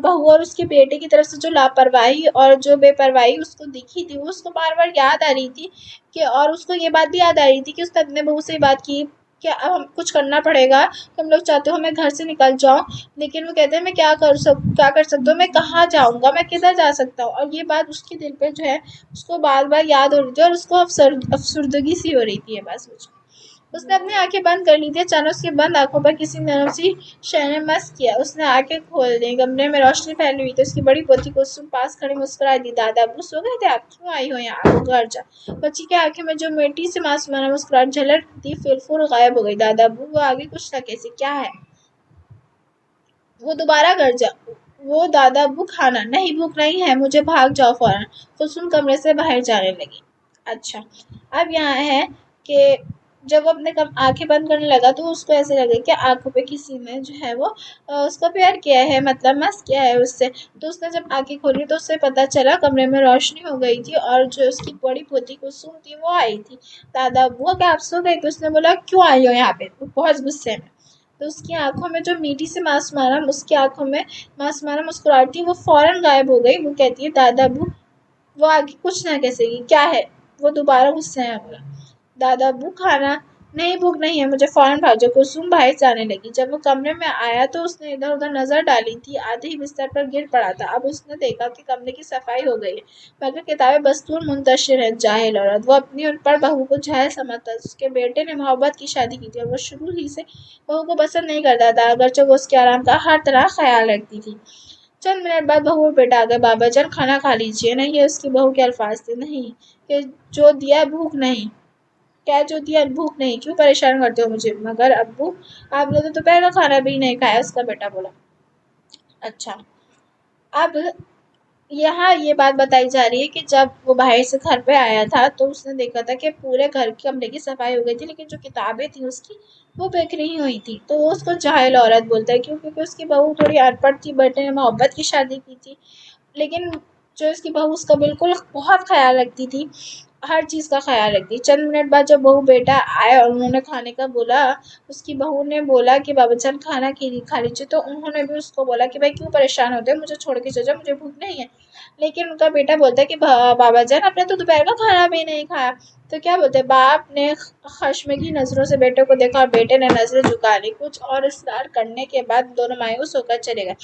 بہو اور اس کے بیٹے کی طرف سے جو لاپرواہی اور جو بے پرواہی اس کو دکھی تھی، وہ اس کو بار بار یاد آ رہی تھی کہ، اور اس کو یہ بات بھی یاد آ رہی تھی کہ اس نے اپنے بہو سے یہ بات کی کہ اب ہم کچھ کرنا پڑے گا، تم لوگ چاہتے ہو میں گھر سے نکل جاؤں، لیکن وہ کہتے ہیں میں کیا کر سکتا ہوں، میں کہاں جاؤں گا، میں کدھر جا سکتا ہوں، اور یہ بات اس کے دل پہ جو ہے اس کو بار بار یاد ہو رہی تھی اور اس کو افسردگی سی ہو رہی تھی یہ بات سوچ۔ اس نے اپنی آنکھیں بند کر لی تھی، اچانک اس کی بند آنکھوں پر کسی نرم سی شے نے مس کیا، اس نے آنکھیں کھول دیں، کمرے میں روشنی پھیلی ہوئی تھی، اس کی بڑی پوتی کلثوم پاس کھڑی مسکرائی دی، دادا ابو سو گئے تھے، آپ کیوں آئی ہو یہاں، گھر جا۔ بچی کی آنکھوں میں جو میٹھی سے معصومانہ مسکراہٹ جھلک تھی فور غائب ہو گئی۔ دادا ابو وہ آگے کچھ نہ کیسے، کیا ہے، وہ دوبارہ گھر جا، وہ دادا ابو کھانا نہیں، بھوک نہیں ہے مجھے، بھاگ جاؤ فوراً۔ کلثوم کمرے سے باہر جانے لگی۔ اچھا اب یہاں ہے کہ جب وہ اپنے آنکھیں بند کرنے لگا تو اس کو ایسے لگے کہ آنکھوں پہ کسی نے جو ہے وہ اس کو پیار کیا ہے، مطلب مس کیا ہے اس سے۔ تو اس نے جب آنکھیں کھولی تو اسے پتا چلا کمرے میں روشنی ہو گئی تھی اور جو اس کی بڑی پوتی کلثوم تھی وہ آئی تھی۔ دادا ابو کہ آپ سو گئے تھے، اس نے بولا کیوں آئی ہو یہاں پہ، وہ بہت غصے میں۔ تو اس کی آنکھوں میں جو میٹھی سے معصومانہ مسکراہٹ تھی وہ فوراً غائب ہو گئی۔ وہ کہتی ہے دادا ابو وہ آگے کچھ نہ کہہ سکی، کیا ہے، وہ دوبارہ غصے میں بولا۔ دادا ابو کھانا نہیں، بھوک نہیں ہے مجھے، فوراً بھاگ جاؤ۔ کلثوم باہر جانے لگی۔ جب وہ کمرے میں آیا تو اس نے ادھر ادھر نظر ڈالی تھی، آدھے ہی بستر پر گر پڑا تھا۔ اب اس نے دیکھا کہ کمرے کی صفائی ہو گئی ہے مگر کتابیں بستور منتشر ہیں۔ جاہل عورت، وہ اپنی ان پڑھ بہو کو جاہل سمجھتا، اس کے بیٹے نے محبت کی شادی کی تھی اور وہ شروع ہی سے بہو کو پسند نہیں کرتا تھا، اگرچہ وہ اس کے آرام کا ہر طرح خیال رکھتی تھی۔ چند منٹ بعد بہو اور بیٹا آ گئے۔ بابا جان کھانا کھا لیجیے۔ نہیں، یہ اس کی بہو کے الفاظ تھے۔ نہیں کہ جو دیا بھوک نہیں، کیا جو دیا بھوک نہیں، کیوں پریشان کرتے ہو مجھے، مگر ابو آپ نے تو دوپہر کا کھانا بھی نہیں کھایا، اس کا بیٹا بولا۔ اچھا اب یہاں یہ بات بتائی جا رہی ہے کہ جب وہ باہر سے گھر پہ آیا تھا تو اس نے دیکھا تھا کہ پورے گھر کے کمرے کی صفائی ہو گئی تھی، لیکن جو کتابیں تھیں اس کی وہ بکھری ہوئی تھی، تو وہ اس کو جاہل عورت بولتا ہے کیونکہ اس کی بہو تھوڑی ان پڑھ تھی، بیٹے نے محبت کی شادی کی تھی، لیکن جو اس کی بہو اس کا بالکل بہت خیال رکھتی تھی ہر چیز کا خیال رکھتی ہے۔ چند منٹ بعد جب بہو بیٹا آئے اور انہوں نے کھانے کا بولا، اس کی بہو نے بولا کہ بابا جان کھانا کھا لیجیے، تو انہوں نے بھی اس کو بولا کہ بھائی کیوں پریشان ہوتے ہیں، مجھے چھوڑ کے چل جاؤ، مجھے بھوک نہیں ہے۔ لیکن ان کا بیٹا بولتا ہے کہ بابا جان آپ نے تو دوپہر کا کھانا بھی نہیں کھایا۔ تو کیا بولتے ہیں، باپ نے خشمگی نظروں سے بیٹے کو دیکھا اور بیٹے نے نظریں جھکا لی۔ کچھ اور اصرار کرنے کے بعد دونوں مایوس ہو کر چلے گئے۔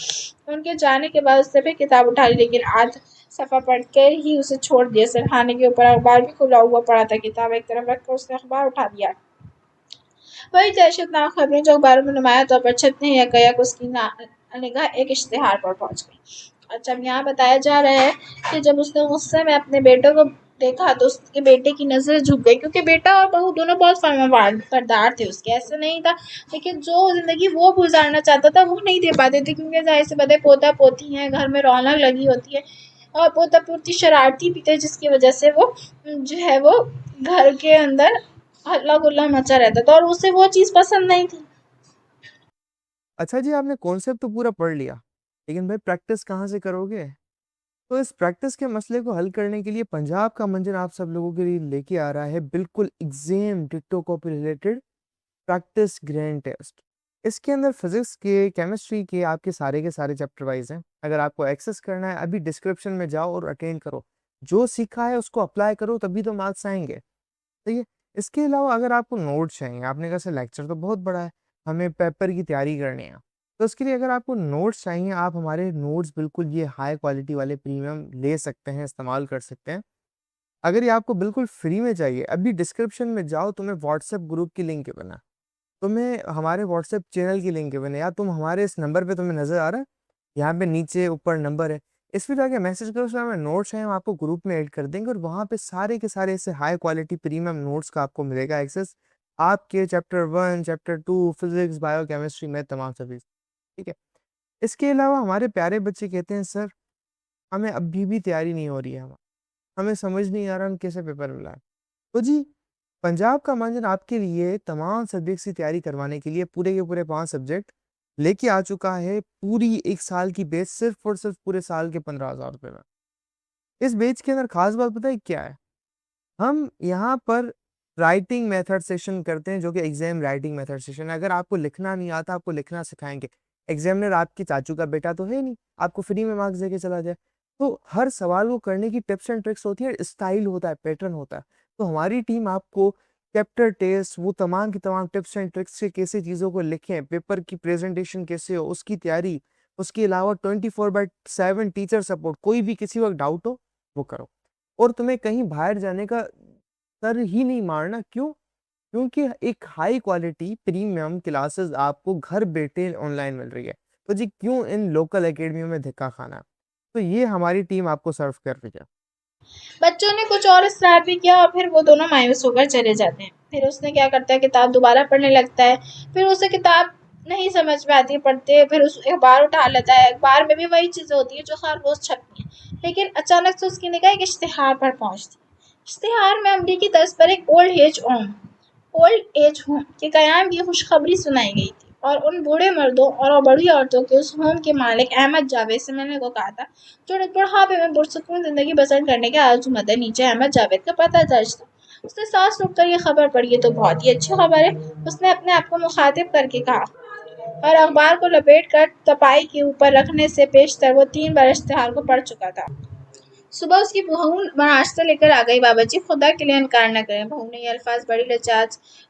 ان کے جانے کے بعد اس نے پھر کتاب اٹھا لی، لیکن آدھ صفحہ پڑھ کر ہی اسے چھوڑ دیا۔ سرخانے کے اوپر اخبار بھی کھلا ہوا پڑا تھا، کتاب ایک طرف رکھ کر اس نے اخبار اٹھا دیا۔ وہی دہشت ناک خبریں جو اخباروں میں نمایاں طور پر چھپتی ہیں، یک اس کی نگاہ ایک اشتہار پر پہنچ گئی۔ اچھا، یہاں بتایا جا رہا ہے کہ جب اس نے غصے میں اپنے بیٹے کو دیکھا تو اس کے بیٹے کی نظریں جھک گئی، کیونکہ بیٹا اور بہو دونوں بہت فرمانبردار تھے اس کے، ایسا نہیں تھا، لیکن جو زندگی وہ گزارنا چاہتا تھا وہ نہیں دے پاتے تھے، کیونکہ ظاہر سی بات ہے پوتا پوتی ہیں، گھر میں رونق لگی ہوتی ہے، اور پوتا پوتی شرارتی بھی تھے، جس کی وجہ سے وہ جو ہے وہ گھر کے اندر ہلہ گلا مچا رہتا تھا اور اسے وہ چیز پسند نہیں تھی۔ اچھا جی، آپ نے کانسیپٹ تو پورا پڑھ لیا، لیکن بھائی پریکٹس کہاں سے کرو گے؟ تو اس پریکٹس کے مسئلے کو حل کرنے کے لیے پنجاب کا منجر آپ سب لوگوں کے لیے لے کے آ رہا ہے بالکل ایگزام ڈکٹو copy related practice grand test. اس کے اندر فزکس کے، کیمسٹری کے، آپ کے سارے چیپٹر وائز ہیں۔ اگر آپ کو ایکسس کرنا ہے ابھی ڈسکرپشن میں جاؤ اور اٹینڈ کرو، جو سیکھا ہے اس کو اپلائی کرو، تبھی تو مارکس آئیں گے، ٹھیک ہے؟ اس کے علاوہ اگر آپ کو نوٹ چاہیے، آپ نے کہا سر لیکچر تو بہت بڑا ہے، ہمیں پیپر کی تیاری کرنی ہے، تو اس کے لیے اگر آپ کو نوٹس چاہیے، آپ ہمارے نوٹس بالکل یہ ہائی کوالٹی والے پریمیم لے سکتے ہیں، استعمال کر سکتے ہیں۔ اگر یہ آپ کو بالکل فری میں چاہیے، ابھی ڈسکرپشن میں جاؤ، تمہیں واٹس ایپ گروپ کی لنک بنا، تمہیں ہمارے واٹس ایپ چینل کی لنک بنے، یا تم ہمارے اس نمبر پہ تمہیں نظر آ رہا ہے، یہاں پہ نیچے اوپر نمبر ہے، اس پہ جا کے میسج کرو، اس میں ہمیں نوٹس ہیں، ہم آپ کو گروپ میں ایڈ کر دیں گے، اور وہاں پہ سارے کے سارے ایسے ہائی کوالٹی پریمیم نوٹس کا آپ کو ملے گا ایکسیس، آپ کے chapter 1، chapter 2، physics, bio chemistry میں تمام سبھی، ٹھیک ہے؟ اس کے علاوہ ہمارے پیارے بچے کہتے ہیں سر ہمیں ابھی بھی تیاری نہیں ہو رہی ہے، ہمیں سمجھ نہیں آ رہا ہم کیسے پیپر ملا ہے۔ تو جی، پنجاب کا منجر آپ کے لیے تمام سبجیکٹس کی تیاری کروانے کے لیے پورے کے پورے 5 سبجیکٹ لے کے آ چکا ہے، پوری ایک سال کی بیچ، صرف اور صرف پورے سال کے 15,000 روپے میں۔ اس بیچ کے اندر خاص بات پتہ ہے کیا ہے؟ ہم یہاں پر رائٹنگ میتھڈ سیشن کرتے ہیں، جو کہ ایگزام رائٹنگ میتھڈ سیشن ہے۔ اگر آپ کو لکھنا نہیں آتا، آپ کو لکھنا سکھائیں گے۔ ایگزامنر آپ کے چاچو کا بیٹا تو ہے نہیں آپ کو فری میں مارکس دے کے چلا جائے، تو ہر سوال کو کرنے کی ٹپس اینڈ ٹرکس ہوتی ہے، اسٹائل ہوتا ہے، پیٹرن ہوتا ہے۔ تو ہماری ٹیم آپ کو چیپٹر ٹیسٹ، وہ تمام کی تمام ٹپس اینڈ ٹرکس سے کیسے چیزوں کو لکھیں، پیپر کی پریزنٹیشن کیسے ہو، اس کی تیاری، اس کے علاوہ 24/7 ٹیچر سپورٹ، کوئی بھی کسی وقت ڈاؤٹ ہو وہ کرو، اور تمہیں کہیں باہر جانے کا سر ہی نہیں مارنا۔ کیوں؟ کیونکہ ایک ہائی کوالٹی پریمیم کلاسز آپ کو گھر بیٹھے آن لائن مل رہی ہے، تو جی کیوں ان لوکل اکیڈمیوں میں دھکا کھانا ہے؟ تو یہ ہماری ٹیم آپ کو سرو کر رہی ہے۔ بچوں نے کچھ اور اصرار بھی کیا اور پھر وہ دونوں مایوس ہو کر چلے جاتے ہیں۔ پھر اس نے کیا کرتا ہے، کتاب دوبارہ پڑھنے لگتا ہے، پھر اسے کتاب نہیں سمجھ میں آتی پڑھتے، پھر اس اخبار اٹھا لیتا ہے، اخبار میں بھی وہی چیزیں ہوتی ہیں جو ہر روز چھپتی ہیں، لیکن اچانک سے اس کی نگاہ ایک اشتہار پر پہنچتی ہے۔ اشتہار میں امریکی طرز پر ایک اولڈ ایج ہوم کے قیام کی خوشخبری سنائی گئی تھی، اور ان بوڑھے مردوں اور بڑی عورتوں کے اس ہوم کے مالک احمد جاوید سے ملنے کو کہا تھا، جو بڑھاپے میں پرسکون زندگی بسر کرنے کے آرزومند ہے۔ نیچے احمد جاوید کا پتہ درج تھا۔ اس نے سانس روک کر یہ خبر پڑھی، یہ تو بہت ہی اچھی خبر ہے، اس نے اپنے آپ کو مخاطب کر کے کہا، اور اخبار کو لپیٹ کر تپائی کے اوپر رکھنے سے پیشتر وہ 3 بار اشتہار کو پڑھ چکا تھا۔ صبح اس کی بہو ناشتہ لے کر آ گئی۔ بابا جی خدا کے لیے انکار نہ کریں، بہو نے یہ الفاظ بڑی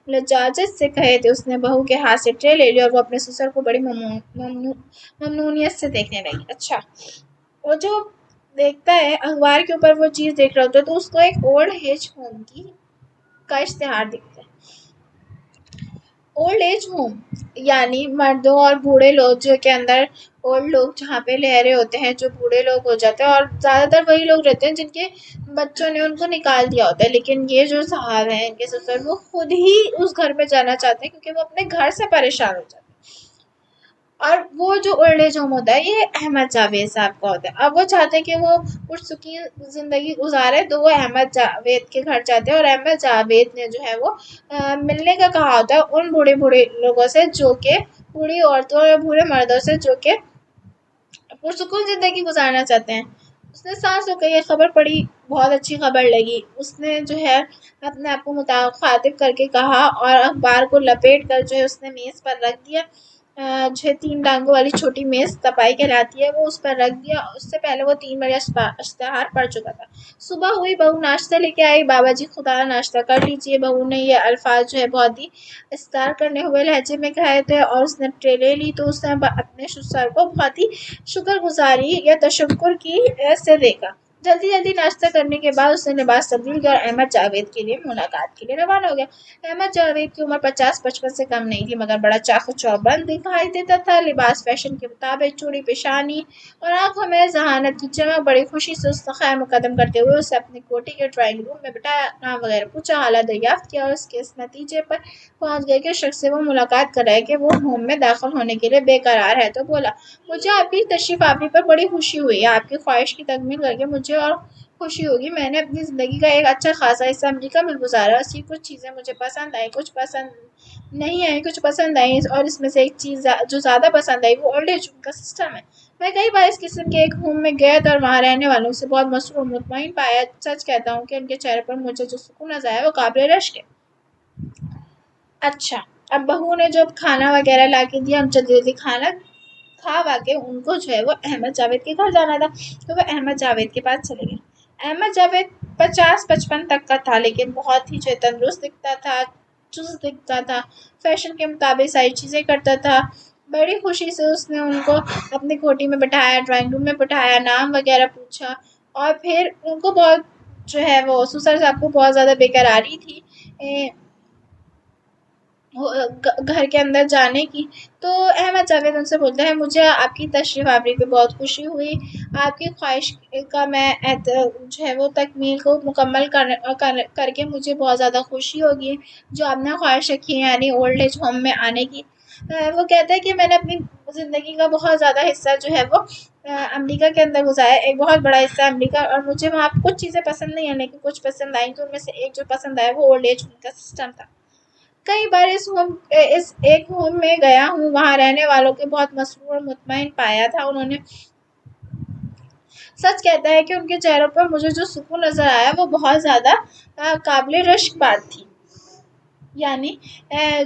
لجاجت سے کہے تھے۔ اس نے بہو کے ہاتھ سے ٹرے لے لی اور وہ اپنے سسر کو بڑی ممنونیت سے دیکھنے لگی۔ اچھا، وہ جو دیکھتا ہے اخبار کے اوپر وہ چیز دیکھ رہا ہوتا ہے، تو اس کو ایک اولڈ ایج ہوم کا اشتہار دکھتا ہے۔ اولڈ ایج ہوم یعنی مردوں اور بوڑھے لوگ جو کے اندر، اولڈ لوگ جہاں پہ لہ رہے ہوتے ہیں، جو بوڑھے لوگ ہو جاتے ہیں، اور زیادہ تر وہی لوگ رہتے ہیں جن کے بچوں نے ان کو نکال دیا ہوتا ہے، لیکن یہ جو صاحب ہیں، ان کے سسر، وہ خود ہی اس گھر میں جانا چاہتے ہیں کیونکہ وہ اپنے گھر سے پریشان ہو جاتے ہیں۔ اور وہ جو اولڈ ایج ہوم ہوتا ہے یہ احمد جاوید صاحب کا ہوتا ہے۔ اب وہ چاہتے ہیں کہ وہ پرسکون زندگی گزارے، تو وہ احمد جاوید کے گھر جاتے ہیں، اور احمد جاوید نے جو ہے وہ ملنے کا کہا ہوتا ہے ان بوڑھے لوگوں سے، جو کہ بوڑھی عورتوں اور بوڑھے مردوں سے جو کہ پرسکون زندگی گزارنا چاہتے ہیں۔ اس نے سانسوں کو یہ خبر پڑھی، بہت اچھی خبر لگی. اس نے جو ہے اپنے آپ کو مخاطب کر کے کہا اور اخبار کو لپیٹ کر جو ہے اس نے میز پر رکھ دیا. جو ہے 3 ٹانگوں والی چھوٹی میز تپائی کہلاتی ہے، وہ اس پر رکھ دیا. اس سے پہلے وہ 3 بار اشتہار پڑھ چکا تھا. صبح ہوئی، بہو ناشتہ لے کے آئی. بابا جی خدا ناشتہ کر لیجیے. بہو نے یہ الفاظ جو ہے بہت ہی استار کرنے ہوئے لہجے میں کہے تھے اور اس نے ٹرے لے لی تو اس نے اپنے سر کو بہت ہی شکر گزاری یا تشکر کی سے دیکھا. جلدی جلدی ناشتہ کرنے کے بعد اس نے لباس تبدیل کیا اور احمد جاوید کے لیے ملاقات کے لیے روانہ ہو گیا. احمد جاوید کی عمر 50-55 سے کم نہیں تھی، مگر بڑا چاق و چوبند دکھائی دیتا تھا. لباس فیشن کے مطابق، چوڑی پیشانی اور آنکھوں میں ذہانت کی چمک. بڑی خوشی سے اس نے خیر مقدم کرتے ہوئے اسے اپنی کوٹھی کے ڈرائنگ روم میں بٹھایا، نام وغیرہ پوچھا، حالت دریافت کیا اور اس کے اس نتیجے پر پہنچ گئے کہ شخص سے وہ ملاقات کر رہا ہے کہ وہ ہوم میں داخل ہونے کے لیے بے قرار ہے. تو بولا، مجھے آپ کی تشریف آوری پر بڑی خوشی ہوئی ہے. آپ کی خواہش کی تکمیل کر کے مجھے اور خوشی ہوگی. میں نے اپنی زندگی کا ایک اچھا خاصا حصہ امریکہ میں گزارا. اس کی کچھ چیزیں مجھے پسند آئیں، کچھ پسند نہیں آئیں، کچھ پسند آئیں، اور اس میں سے ایک چیز جو زیادہ پسند آئی وہ اولڈ ایج ہوم کا سسٹم ہے. میں کئی بار اس قسم کے ایک ہوم میں گیا تھا اور وہاں رہنے والوں سے بہت مسرور اور مطمئن پایا. سچ کہتا ہوں کہ ان کے چہرے پر مجھے جو سکون نظر آیا وہ قابل رشک ہے. اچھا، اب بہو نے جو کھانا وغیرہ لا کے دیا، ہم جلدی جلدی کھانا کھا وا کے ان کو جو ہے وہ احمد جاوید کے گھر جانا تھا تو وہ احمد جاوید کے پاس چلے گئے. احمد جاوید 50-55 تک کا تھا، لیکن بہت ہی جو تندرست دکھتا تھا، چست دکھتا تھا، فیشن کے مطابق ساری چیزیں کرتا تھا. بڑی خوشی سے اس نے ان کو اپنی کوٹھی میں بٹھایا، ڈرائنگ روم میں بٹھایا، نام وغیرہ پوچھا اور پھر ان کو بہت جو ہے وہ سسر صاحب کو بہت زیادہ بے قراری تھی گھر کے اندر جانے کی. تو احمد جاوید ان سے بولتے ہیں، مجھے آپ کی تشریف آوری پہ بہت خوشی ہوئی. آپ کی خواہش کا میں جو ہے وہ تکمیل کو مکمل کر کے مجھے بہت زیادہ خوشی ہوگی جو آپ نے خواہش رکھی ہے، یعنی اولڈ ایج ہوم میں آنے کی. وہ کہتا ہے کہ میں نے اپنی زندگی کا بہت زیادہ حصہ جو ہے وہ امریکہ کے اندر گزارا، ایک بہت بڑا حصہ امریکہ، اور مجھے وہاں کچھ چیزیں پسند نہیں ہیں لیکن کچھ پسند آئیں. تو ان میں سے ایک جو پسند آیا وہ اولڈ ایج ہوم کا سسٹم تھا. کئی بار اس ایک ہوم میں گیا ہوں، وہاں رہنے والوں کے بہت مسرور اور مطمئن پایا تھا. انہوں نے سچ کہتا ہے کہ ان کے چہروں پر مجھے جو سکون نظر آیا وہ بہت زیادہ قابل رشک بات تھی، یعنی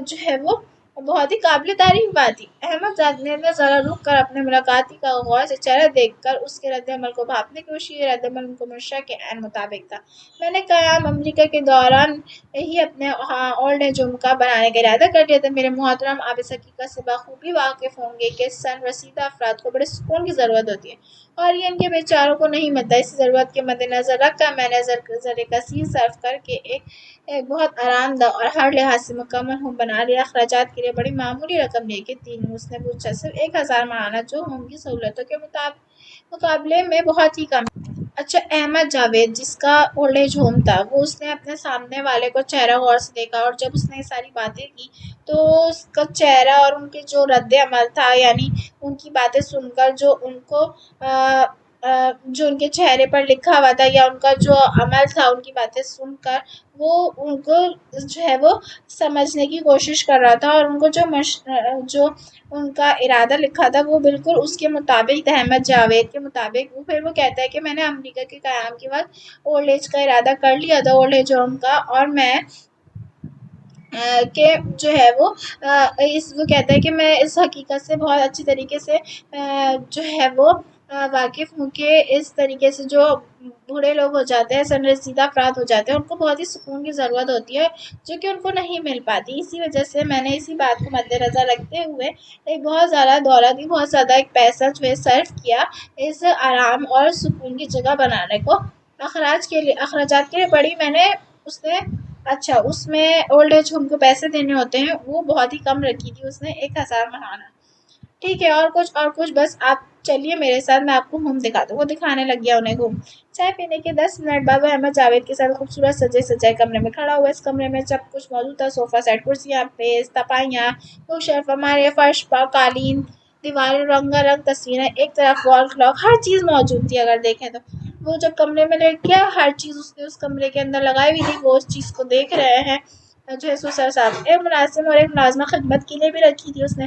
جو ہے وہ بہت ہی قابل تعریف بات تھی. احمد جاوید نے ذرا رک کر اپنے ملاقاتی کا غور سے چہرہ دیکھ کر اس کے رد عمل کو بھاپنے کی کوشش کی. رد عمل ان کو منشا کے عین مطابق تھا. میں نے قیام امریکہ کے دوران ہی اپنے اولڈ ایج ہوم کا بنانے کا ارادہ کر لیا تھا. میرے محترم، آپ اس حقیقت سے بخوبی واقف ہوں گے کہ سن رسیدہ افراد کو بڑے سکون کی ضرورت ہوتی ہے اور یہ ان کے بیچاروں کو نہیں ملتا. اسی ضرورت کے مد نظر رکھ کر میں نے زر کثیر صرف کر کے ایک بہت آرام دہ اور ہر لحاظ سے مکمل ہوم بنا لیا. اخراجات کے لیے بڑی معمولی رقم لے کے 3 اس نے پوچھا. صرف 1000 ماہانہ، جو ہوم کی سہولتوں کے مقابلے میں بہت ہی کم. اچھا، احمد جاوید جس کا اولڈ ایج ہوم تھا، وہ اس نے اپنے سامنے والے کو چہرہ غور سے دیکھا اور جب اس نے یہ ساری باتیں کی تو اس کا چہرہ اور ان کے جو رد عمل تھا، یعنی ان کی باتیں سن کر جو ان کو جو ان کے چہرے پر لکھا ہوا تھا یا ان کا جو عمل تھا، ان کی باتیں سن کر وہ ان کو جو ہے وہ سمجھنے کی کوشش کر رہا تھا اور ان کو جو ان کا ارادہ لکھا تھا وہ بالکل اس کے مطابق تھا، احمد جاوید کے مطابق. پھر وہ کہتا ہے کہ میں نے امریکہ کے قیام کے بعد اولڈ ایج کا ارادہ کر لیا تھا، اولڈ ایج ہوم کا، اور میں کہ جو ہے وہ کہتا ہے کہ میں اس حقیقت سے بہت اچھی طریقے سے جو ہے وہ واقف ہوں کہ اس طریقے سے جو بوڑھے لوگ ہو جاتے ہیں، سن رسیدہ افراد ہو جاتے ہیں، ان کو بہت ہی سکون کی ضرورت ہوتی ہے جو کہ ان کو نہیں مل پاتی. اسی وجہ سے میں نے اسی بات کو مد نظر رکھتے ہوئے ایک بہت زیادہ دولت دی، بہت زیادہ ایک پیسہ جو ہے صرف کیا اس آرام اور سکون کی جگہ بنانے کو. اخراجات کے لیے بڑی میں نے اچھا اس میں اولڈ ایج ہوم کو پیسے دینے ہوتے ہیں، وہ بہت ہی کم رکھی تھی اس نے، 1000 ماہانہ. ٹھیک ہے، اور کچھ بس آپ چلیے میرے ساتھ، میں آپ کو ہوم دکھاتا ہوں. وہ دکھانے لگ گیا انہیں ہوم. چائے پینے کے 10 منٹ بعد وہ احمد جاوید کے ساتھ خوبصورت سجے کمرے میں کھڑا ہوا. اس کمرے میں سب کچھ موجود تھا: صوفہ سیٹ، کرسیاں، میز، تپائیاں، بک شیلف، ہمارے فرش پر قالین، دیواریں رنگا رنگ تصویریں، ایک طرف وال کلاک، ہر چیز موجود تھی. اگر دیکھیں تو وہ جب کمرے میں لیٹ گیا، ہر چیز اس نے اس کمرے کے اندر لگائی ہوئی تھی. وہ اس چیز کو دیکھ رہے ہیں جو ہے سسر صاحب. ایک ملازم اور ایک ملازمہ خدمت کے لیے بھی رکھی تھی اس نے.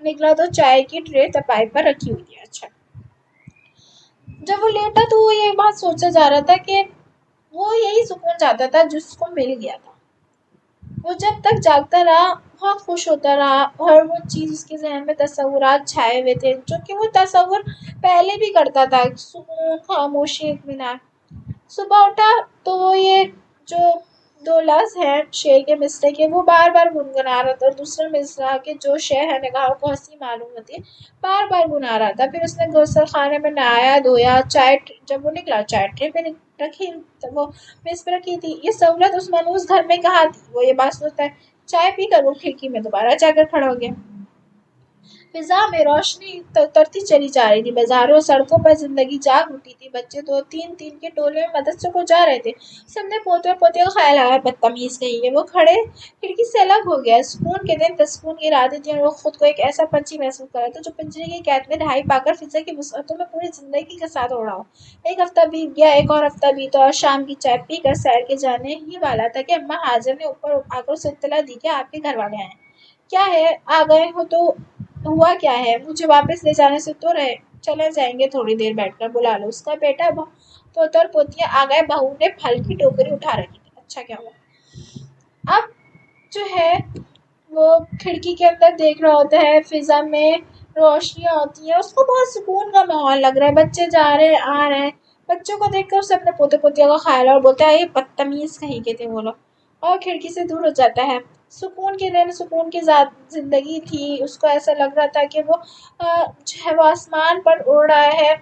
نکلا تو چائے کی ٹرے تپائی پر رکھی ہوئی تھی. اچھا جب وہ لیٹا تو وہ یہ بات سوچا جا رہا تھا کہ وہ یہی سکون چاہتا تھا جس کو مل گیا تھا. وہ جب تک جاگتا رہا بہت خوش ہوتا رہا، اور وہ چیز اس کے ذہن میں تصورات چھائے ہوئے تھے جو کہ وہ تصور پہلے بھی کرتا تھا. سکون، خاموشی، اطمینان. صبح اٹھا تو وہ یہ جو دو لفظ ہیں شعر کے مصرے کے وہ بار بار گنگنا رہا تھا، اور دوسرا مصرع کے جو شعر ہے نگاہوں کو ہنسی معلوم ہوتی ہے بار بار گنا رہا تھا. پھر اس نے غسل خانے میں نہایا دھویا، چائے جب وہ نکلا چائے ٹرے پہ رکھی وہ میز پہ رکھی تھی. یہ سہولت اس منحوس گھر میں کہاں تھی؟ وہ یہ بات سوچتا ہے. چائے پی کر وہ کھڑکی میں دوبارہ جا کر کھڑا ہو گیا. فضا میں روشنی اترتی چلی جا رہی تھی. بازاروں سڑکوں پر زندگی جاگ اٹھی تھی. بچے دو تین تین کے ٹولے میں مدرسے کو جا رہے تھے. سب نے پوتے پوتے کا خیال آیا. بدتمیز کہیں گے. وہ کھڑے کھڑکی سے الگ ہو گیا. سکون کے دن تسکون کی راتیں تھیں، اور وہ خود کو ایک ایسا پنچھی محسوس کر رہا تھا جو پنجرے کی قید میں رہائی پا کر فضا کی وسعتوں میں پوری زندگی کے ساتھ اڑا ہو. ایک ہفتہ بیت گیا، ایک اور ہفتہ بیتا، اور شام کی چائے پی کر سیر کے جانے ہی والا تھا کہ اماں حاجر نے اوپر آ کر اسے اطلاع دی کہ آپ کے گھر والے آئے ہیں. کیا ہے، آ گئے ہو تو ہوا کیا ہے؟ مجھے واپس لے جانے سے تو رہے چلے جائیں گے، تھوڑی دیر بیٹھ کر بلا لو. اس کا بیٹا پوتا اور پوتیاں آ گئے. بہو نے پھل کی ٹوکری اٹھا رکھی تھی. اچھا کیا ہوا؟ اب جو ہے وہ کھڑکی کے اندر دیکھ رہا ہوتا ہے، فضا میں روشنیاں ہوتی ہیں، اس کو بہت سکون کا ماحول لگ رہا ہے. بچے جا رہے ہیں آ رہے ہیں. بچوں کو دیکھ کر اسے اپنے پوتے پوتیوں کا خیال اور بولتا ہے یہ بدتمیز کہیں کے تھے وہ لوگ، اور کھڑکی سے دور ہو جاتا ہے. سکون کے دن سکون کی زندگی تھی. اس کو ایسا لگ رہا تھا کہ وہ جو ہے وہ آسمان پر اڑ رہا ہے.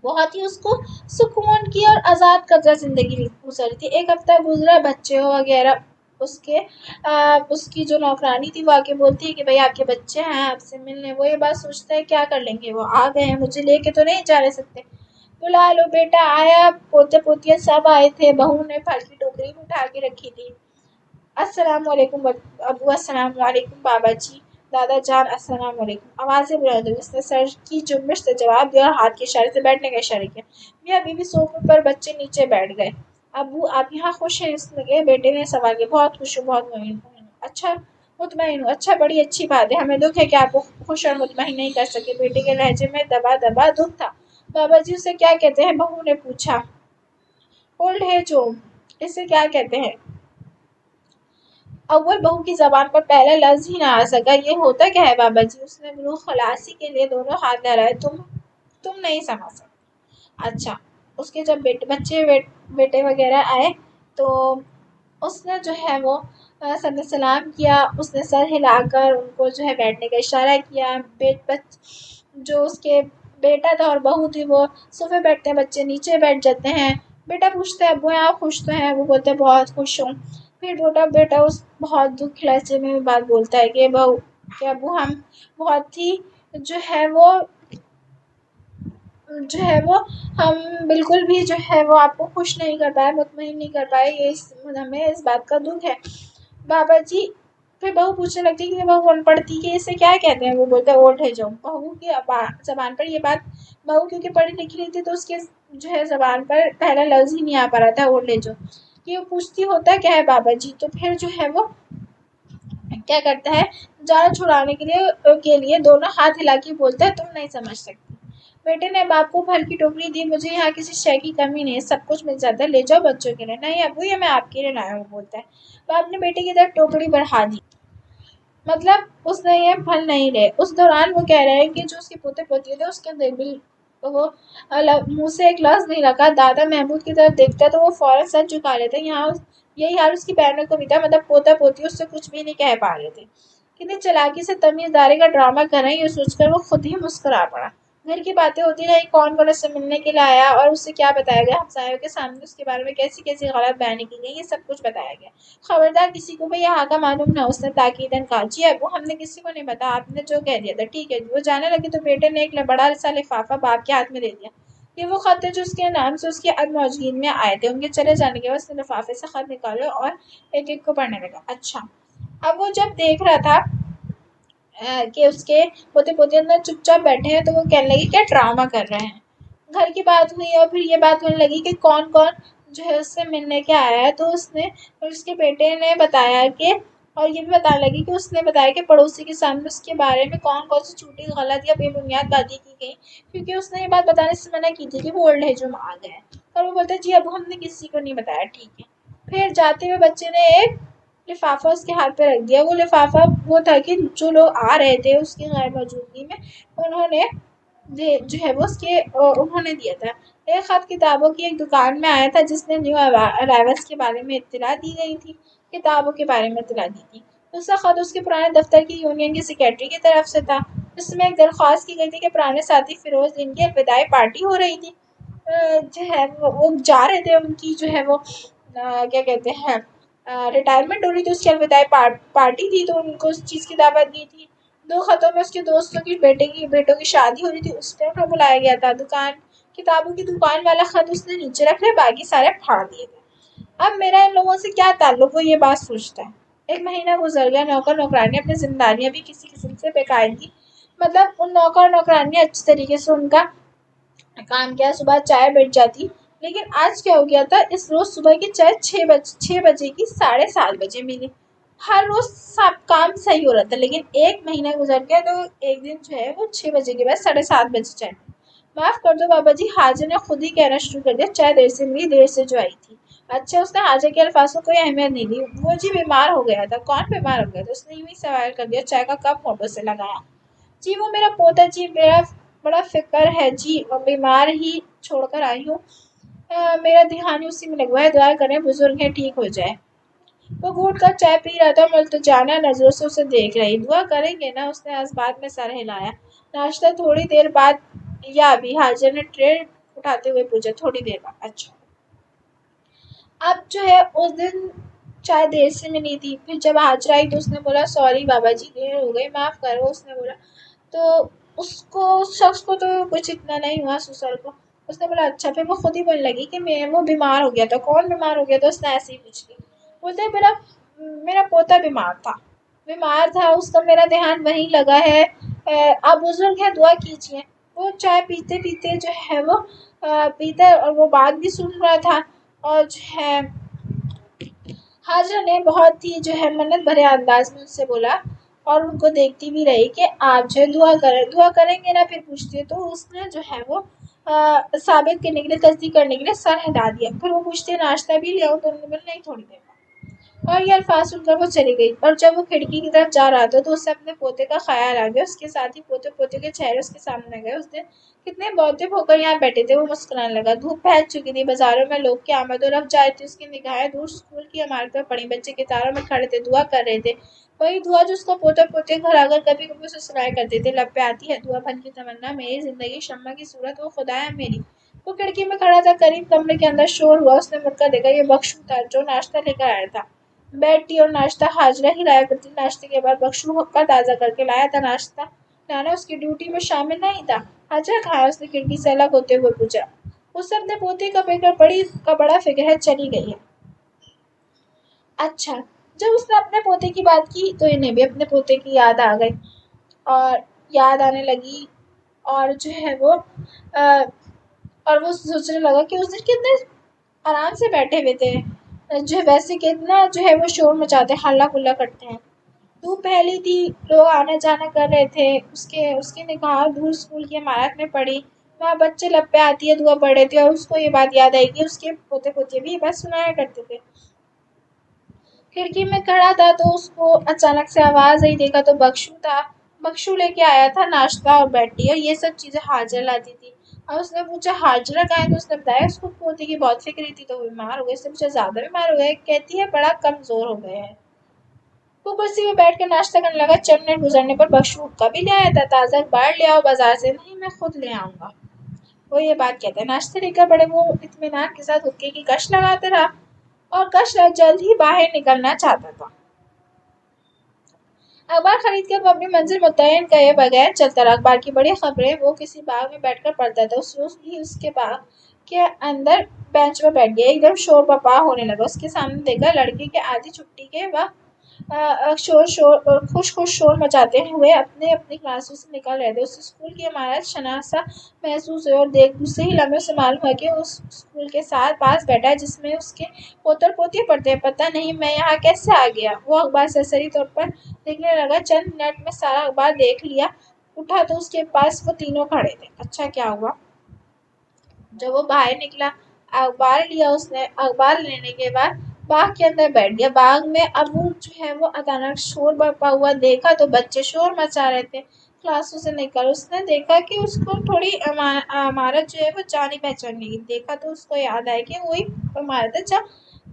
بہت ہی اس کو سکون کی اور آزاد قبضہ زندگی گزر تھی. ایک ہفتہ گزرا. بچے وغیرہ اس کی جو نوکرانی تھی وہ آ کے بولتی ہے کہ بھائی آپ کے بچے ہیں آپ سے ملنے. وہ یہ بات سوچتا ہے کیا کر لیں گے، وہ آ گئے ہیں، مجھے لے کے تو نہیں جا رہے سکتے. بلا لو. بیٹا آیا. پوتے پوتیاں سب آئے تھے. بہو نے پھل کی ٹوکری بھی اٹھا کے رکھی تھی. السلام علیکم ابو، السلام علیکم بابا جی، دادا جان السلام علیکم. آوازیں بلند ہوئی. اس نے سر کی جنبش سے جواب دیا اور ہاتھ کے اشارے سے بیٹھنے کا اشارہ کیا. میاں بیوی صوفے پر، بچے نیچے بیٹھ گئے. ابو آپ یہاں خوش ہیں؟ اس لگے بیٹے نے سوال کیا. بہت خوش ہوں، بہت مطمئن ہوں. اچھا مطمئن ہوں، اچھا بڑی اچھی بات ہے. ہمیں دکھ ہے کہ آپ کو خوش اور مطمئن نہیں کر سکے. بیٹے کے لہجے میں دبا دبا دکھ تھا. بابا جی اسے کیا کہتے ہیں؟ بہو نے پوچھا. اولڈ ہے جو، اسے کیا کہتے ہیں؟ اول بہو کی زبان پر پہلا لفظ ہی نہ آ سکا. یہ ہوتا کیا ہے بابا جی؟ اس نے منہ خلاصی کے لیے دونوں ہاتھ لہرائے. تم نہیں سمجھ سکتے. اچھا. اس کے جب بیٹے وغیرہ آئے تو اس نے جو ہے وہ سب نے سلام کیا. اس نے سر ہلا کر ان کو جو ہے بیٹھنے کا اشارہ کیا. جو اس کے بیٹا تھا اور بہو تھی وہ صوفے بیٹھتے ہیں، بچے نیچے بیٹھ جاتے ہیں. بیٹا پوچھتا ہے ابو آپ خوش تو ہیں؟ وہ بولتے ہیں بہت خوش ہوں. پھر بیٹا اس بہت دکھ لہجے میں بات بولتا ہے کہ بہو کہ ابو ہم بہت ہی جو ہے وہ ہم بالکل بھی جو ہے وہ آپ کو خوش نہیں کر پائے، مطمئن نہیں کر پائے. ہمیں اس بات کا دکھ ہے بابا جی. پھر بہو پوچھنے لگتی کہ بہو ان پڑھتی کہ اسے کیا کہتے ہیں؟ وہ بولتے ہیں اولڈ ہے جو. بہو کی زبان پر یہ بات، بہو کیونکہ پڑھی لکھی نہیں تھی تو اس کے جو ہے زبان پر پہلا لفظ ہی نہیں آ پا رہا تھا اولڈ ہے جو. یہ پوچھتی ہوتا کیا ہے بابا جی؟ تو پھر جو ہے وہ کیا کرتا ہے، جانا چھڑانے کے لیے دونوں ہاتھ ہلا کے بولتا ہے تم نہیں سمجھ سکتی. بیٹے نے باپ کو پھل کی ٹوکری دی. مجھے یہاں کسی شے کی کمی نہیں ہے، سب کچھ مل جاتا ہے، لے جاؤ بچوں کے لیے. نہیں ابو یہ میں آپ کے لیے لایا ہوں بولتا ہے. باپ نے بیٹے کی طرف ٹوکری بڑھا دی. مطلب اس نے یہ پھل نہیں لے. اس دوران وہ کہہ رہے ہیں کہ جو اس کے پوتے پوتی تھے اس کے دل وہ منہ سے ایک لفظ نہیں رکھا. دادا محمود کی طرف دیکھتا تو وہ فوراً سر جھکا لیتا. یہاں یہی حال اس کی بہنوں کو بھی تھا. مطلب پوتا پوتی اس سے کچھ بھی نہیں کہہ پا رہے تھے. کتنی چالاکی سے تمیز داری کا ڈرامہ کر رہے ہیں یہ سوچ کر وہ خود ہی مسکرا پڑا. گھر کی باتیں ہوتی رہی. کون اس سے ملنے کے لیے آیا اور اسے کیا بتایا گیا. ہمسایوں کے سامنے اس کے بارے میں کیسی کیسی غلط بیانی کی گئی، یہ سب کچھ بتایا گیا. خبردار کسی کو بھی یہاں کا معلوم نہ. اس نے تاکیداً کہا جی ابو ہم نے کسی کو نہیں بتایا، آپ نے جو کہہ دیا تھا ٹھیک ہے. وہ جانے لگے تو بیٹے نے ایک بڑا سا لفافہ باپ کے ہاتھ میں دے دیا. یہ وہ خط تھے جو اس کے نام سے اس کی موجودگی میں آئے تھے. ان کے چلے جانے کے بعد اس نے لفافے سے خط نکالے اور ایک ایک کو پڑھنے لگا. اچھا. اب وہ جب دیکھ رہا تھا کہ اس کے پوتے پوتے اندر چپ چاپ بیٹھے ہیں تو وہ کہنے لگی کیا ڈرامہ کر رہے ہیں. گھر کی بات ہوئی اور پھر یہ بات ہونے لگی کہ کون کون جو ہے اس سے ملنے کے آیا ہے. تو اس کے بیٹے نے بتایا کہ اور یہ بھی بتانے لگی کہ اس نے بتایا کہ پڑوسی کے سامنے اس کے بارے میں کون کون سی چھوٹی غلط یا بے بنیاد باتیں کی گئی، کیونکہ اس نے یہ بات بتانے سے منع کی تھی کہ وہ اولڈ ایج میں آ گئے ہیں۔ اور وہ بولتے جی اب ہم نے کسی کو نہیں بتایا، ٹھیک ہے۔ پھر جاتے ہوئے بچے نے ایک لفافہ اس کے ہاتھ پہ رکھ دیا۔ وہ لفافہ وہ تھا کہ جو لوگ آ رہے تھے اس کی غیر موجودگی میں انہوں نے جو ہے وہ انہوں نے دیا تھا۔ ایک خط کتابوں کی ایک دکان میں آیا تھا جس نے نیو ارائیولس کے بارے میں اطلاع دی گئی تھی، کتابوں کے بارے میں اطلاع دی تھی۔ دوسرا خط اس کے پرانے دفتر کی یونین کی سیکرٹری کی طرف سے تھا، جس میں ایک درخواست کی گئی تھی کہ پرانے ساتھی فیروز دین کی الوداعی پارٹی ہو رہی تھی، جو ہے وہ جا رہے تھے، ان کی جو ہے وہ کیا کہتے ہیں ریٹائرمنٹ ہو رہی تھی، اس کی الوداعی پارٹی تھی تو ان کو اس چیز کی دعوت دی تھی۔ دو خطوں میں اس کے دوستوں کی بیٹوں کی شادی ہو رہی تھی، اس پہ انہیں بلایا گیا تھا۔ کتابوں کی دکان والا خط اس نے نیچے رکھ لیا، باقی سارے پھاڑ دیے تھے۔ اب میرا ان لوگوں سے کیا تعلق، وہ یہ بات سوچتا ہے۔ ایک مہینہ گزر گیا، نوکر نوکرانی اپنی ذمہ داریاں بھی کسی قسم سے بقاعدگی، مطلب ان نوکر نوکرانی اچھی طریقے سے ان کا کام کیا، صبح چائے بیٹھ جاتی، لیکن آج کیا ہو گیا تھا، اس روز صبح کی چائے 6 بجے کی 7:30 بجے ملی۔ ہر روز سب کام صحیح ہو رہا تھا، لیکن ایک مہینہ گزر گیا تو ایک دن جو ہے وہ 6 بجے کے بعد 7:30 بجے چائے۔ معاف کر دو بابا جی، حاجر نے خود ہی کہنا شروع کر دیا، چائے دیر سے ملی، دیر سے جو آئی تھی۔ اچھا، اس نے حاجر کے الفاظ کو کوئی اہمیت نہیں دی۔ وہ جی بیمار ہو گیا تھا۔ کون بیمار ہو گیا تھا؟ اس نے یوں ہی سوال کر دیا، چائے کا کپ ہونٹوں سے لگایا۔ جی وہ میرا پوتا جی، میرا بڑا فکر ہے جی، اور بیمار ہی چھوڑ کر آئی ہوں، میرا دھیان ہی اسی میں لگوا ہے، دعا کریں بزرگ ہے ٹھیک ہو جائے۔ وہ گھونٹ کر چائے پی رہا تھا، ملتجانہ نظروں سے اسے دیکھ رہی۔ دعا کریں گے نا، اس نے اس بات میں سر ہلایا۔ ناشتہ تھوڑی دیر بعد یا ابھی؟ حاجر نے ٹرے اٹھاتے ہوئے پوچھا۔ تھوڑی دیر بعد۔ اچھا۔ اب جو ہے اس دن چائے دیر سے ملی تھی، پھر جب حاجر آئی تو اس نے بولا سوری بابا جی، دیر ہو گئی، معاف کرو، اس نے بولا۔ تو اس شخص کو تو کچھ اتنا نہیں ہوا، سسر کو۔ اس نے بولا اچھا، پھر وہ خود ہی بولنے لگی کہ وہ بیمار ہو گیا تھا۔ کون بیمار ہو گیا تھا؟ اس نے ایسے ہی پوچھ لی۔ بولتے میرا پوتا بیمار تھا، اس کا میرا دھیان وہیں لگا ہے، آپ بزرگ ہیں، دعا کیجیے۔ وہ چائے پیتے پیتے جو ہے وہ پیتا اور وہ بات بھی سن رہا تھا، اور جو ہے حاجرہ نے بہت ہی جو ہے منت بھرے انداز میں ان سے بولا، اور ان کو دیکھتی بھی رہی کہ آپ جو ہے دعا کریں گے نا، پھر پوچھتے تو اس نے جو ہے وہ ثابت کرنے کے لیے، تصدیق کرنے کے لیے سر ہلا دیا۔ پھر وہ پوچھتے ناشتہ بھی لے آؤ، تو انہوں نے بولا نہیں، تھوڑی دیر بعد۔ اور یہ الفاظ سن کر وہ چلی گئی، اور جب وہ کھڑکی کی طرف جا رہا تھا تو اسے اپنے پوتے کا خیال آ گیا۔ اس کے ساتھ ہی پوتے کے چہرے اس کے سامنے گئے۔ اس دن کتنے بہتر ہو کر یہاں بیٹھے تھے، وہ مسکرانے لگا۔ دھوپ پھیل چکی تھی، بازاروں میں لوگ کی آمد و رفت جاری تھی، اس کی نگاہیں دور اسکول کی عمارت پر پڑی۔ بچے قطاروں میں کھڑے تھے، دعا کر رہے تھے، وہی دعا جو اس کو پوتے گھر آ کر کبھی کبھی اسے سنایا کرتے تھے۔ لب پہ آتی ہے دعا بھن کی تمنا، میری زندگی شمع کی صورت ہو خدایا میری۔ وہ کھڑکی میں کھڑا تھا، قریب کمرے کے اندر شور ہوا۔ اس نے مڑ کر دیکھا، یہ بخشو تھا جو ناشتہ لے کر آیا تھا۔ بیڈ ٹی اور ناشتہ حاجرہ ہی لایا کرتی، ناشتے کے بعد بخشو حقہ تازہ کر کے لایا تھا۔ ناشتہ لانا اس کی ڈیوٹی میں شامل نہیں تھا۔ حاجرہ کہاں ہے؟ اس نے کھڑکی سے الگ ہوتے ہوئے پوچھا۔ اسے اپنے پوتے کا بڑا فکر ہے، چلی گئی ہے۔ اچھا۔ جب اس نے اپنے پوتے کی بات کی تو انہیں بھی اپنے پوتے کی یاد آ گئی، اور یاد آنے لگی، اور جو ہے وہ اور وہ سوچنے لگا کہ اس دن کتنے آرام سے بیٹھے ہوئے تھے، جو ویسے کتنا جو ہے وہ شور مچاتے، ہلا کلا کرتے ہیں۔ دھوپ پہلی تھی، لوگ آنا جانا کر رہے تھے۔ اس کی نگاہ دور اسکول کی عمارت میں پڑی، وہاں بچے لب پہ آتی ہے دعا پڑھ رہے تھے، اور اس کو یہ بات یاد آئی کہ اس کے پوتے بھی یہ بات سنایا کرتے تھے۔ کھڑکی میں کھڑا تھا تو اس کو اچانک سے آواز آئی، دیکھا تو بخشو تھا۔ بخشو لے کے آیا تھا ناشتہ اور بیڈ ٹی، اور یہ سب چیزیں حاجرہ لاتی تھی۔ اور اس نے پوچھا حاجرہ کہاں ہے؟ تو اس نے بتایا اس کو پوتے کی بہت فکر تھی تو وہ بیمار ہو گئے۔ اس نے پوچھا زیادہ بیمار ہو گئے؟ کہتی ہے بڑا کمزور ہو گئے ہیں۔ وہ کرسی میں بیٹھ کر ناشتہ کرنے لگا۔ چند منٹ گزرنے پر بخشو حقہ بھی لے آیا تھا۔ تازہ اخبار لے آؤ بازار سے۔ نہیں، میں خود لے آؤں گا، وہ یہ بات کہتا ہے۔ ناشتہ لے کر بڑے وہ اطمینان کے ساتھ حقے کی کش لگاتا رہا، اور کش جلد ہی باہر نکلنا چاہتا تھا۔ اخبار خرید کر وہ اپنی منزل متعین کئے بغیر چلتا رہا۔ اخبار کی بڑی خبریں وہ کسی باغ میں بیٹھ کر پڑھتا تھا۔ اس روز بھی اس کے باغ کے اندر بینچ پر بیٹھ گیا۔ ایک دم شور بپا ہونے لگا۔ اس کے سامنے دیکھا، لڑکے کے آدھی چھٹی کے وقت خوش شور مچاتے ہوئے اپنے اپنی کلاسوں سے نکل رہے تھے. اس اسکول کی عمارت شناسا محسوس ہوئی اور دوسرے ہی لمحے اسے معلوم ہوا کہ اس اسکول کے ساتھ پاس بیٹھا ہے جس میں اس کے پوتر پوتی پڑھتے ہیں. پتہ نہیں میں یہاں کیسے آ گیا. وہ اخبار سرسری طور پر دیکھنے لگا. چند منٹ میں سارا اخبار دیکھ لیا. اٹھا تو اس کے پاس وہ تینوں کھڑے تھے. اچھا کیا ہوا؟ جب وہ باہر نکلا اخبار لیا اس نے. اخبار لینے کے بعد باغ کے اندر بیٹھ گیا. باغ میں ابو جو ہے وہ اچانک شور برپا ہوا دیکھا تو بچے شور مچا رہے تھے. کلاسوں سے نکل اس نے دیکھا کہ اس کو تھوڑی عمارت جو ہے وہ جانی پہچانی دیکھا تو اس کو یاد آیا کہ وہی عمارت ہے جہاں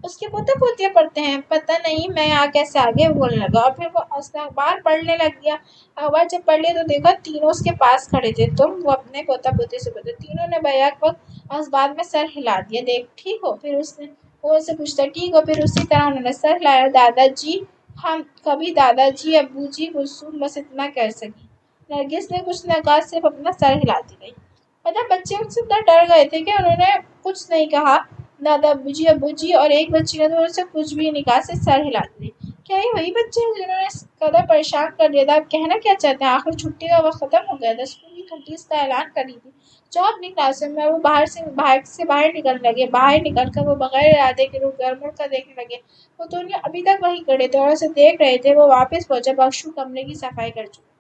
اس کے پوتے پوتیاں پڑھتے ہیں. پتہ نہیں میں یہاں کیسے آگے بولنے لگا اور پھر وہ اس نے اخبار پڑھنے لگ گیا. اخبار جب پڑھ لیا تو دیکھا تینوں اس کے پاس کھڑے تھے. وہ اپنے پوتا پوتی سے پوچھا. تینوں نے بیک وقت اسباب میں سر ہلا دیا. دیکھ ٹھیک ہو؟ پھر اس نے وہ اسے پوچھتا ٹھیک ہو؟ پھر اسی طرح انہوں نے سر ہلایا. دادا جی ہم کبھی دادا جی ابو جی کلثوم بس اتنا کہہ سکی. نرگس نے کچھ نہ کہا صرف اپنا سر ہلاتی گئی. مطلب بچے ان سے اتنا ڈر گئے تھے کہ انہوں نے کچھ نہیں کہا. دادا ابو جی اور ایک بچی نے تو ان سے کچھ بھی نہیں کہا صرف سر ہلاتی گئی. کیا یہ وہی بچے ہیں جنہوں نے اس قدر پریشان کر دیا تھا؟ آپ کہنا کیا چاہتے ہیں؟ آخر چھٹی کا وقت ختم ہو گیا تھا. اسکول کی چھٹی اس کا اعلان کر دی تھی. جو اپنی کلاسوں میں وہ باہر نکلنے لگے. باہر نکل کر وہ بغیر ارادے کے رک کر مڑ کر دیکھنے لگے. وہ دونوں ابھی تک وہیں کھڑے تھے اور اسے دیکھ رہے تھے. وہ واپس پہنچا. بخشو کمرے کی صفائی کر چکا.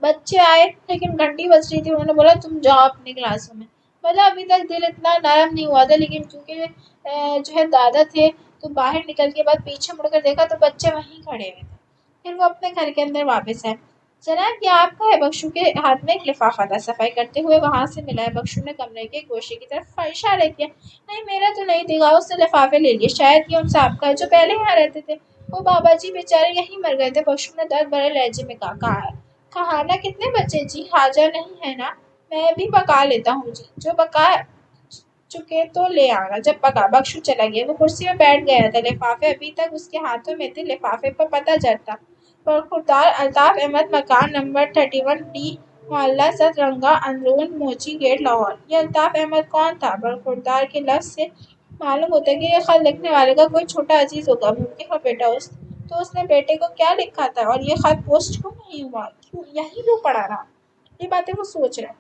بچے آئے لیکن گھنٹی بج رہی تھی. انہوں نے بولا تم جاؤ اپنی کلاسوں میں. مطلب ابھی تک دل اتنا نرم نہیں ہوا تھا لیکن کیونکہ جو ہے دادا تھے تو باہر نکل کے بعد پیچھے مڑ کر دیکھا تو بچے وہیں کھڑے ہوئے تھے. پھر وہ اپنے گھر کے اندر واپس آئے. جناب یہ آپ کا ہے؟ بخشو کے ہاتھ میں ایک لفافہ تھا. صفائی کرتے ہوئے وہاں سے ملا ہے. بخشو نے کمرے کے گوشے کی طرف اشارہ کیا. نہیں میرا تو نہیں دیکھا. اس نے لفافے لے لیے. شاید یہ ان صاحب کا ہے جو پہلے یہاں رہتے تھے. وہ بابا جی بیچارے یہیں مر گئے تھے. بخشو نے درد بھرے لہجے میں کہا. کہانا کتنے بچے جی؟ حاجہ نہیں ہے نا؟ میں بھی پکا لیتا ہوں جی. جو پکا چکے تو لے آنا. جب پکا. بخشو چلا گیا. وہ کرسی میں بیٹھ گیا تھا. لفافے ابھی تک اس کے ہاتھوں میں تھے. لفافے پر پتہ چلتا برخوردار الطاف احمد مکان نمبر 31D محلہ سترنگا اندرون موچی گیٹ لاہور. یہ الطاف احمد کون تھا؟ برخوردار کے لفظ سے معلوم ہوتا ہے کہ یہ خط لکھنے والے کا کوئی چھوٹا عزیز ہوگا. ممکن ہو بیٹا تو اس نے بیٹے کو کیا لکھا تھا اور یہ خط پوسٹ کیوں نہیں ہوا؟ یہی کیوں پڑا رہا؟ یہ باتیں وہ سوچ رہا.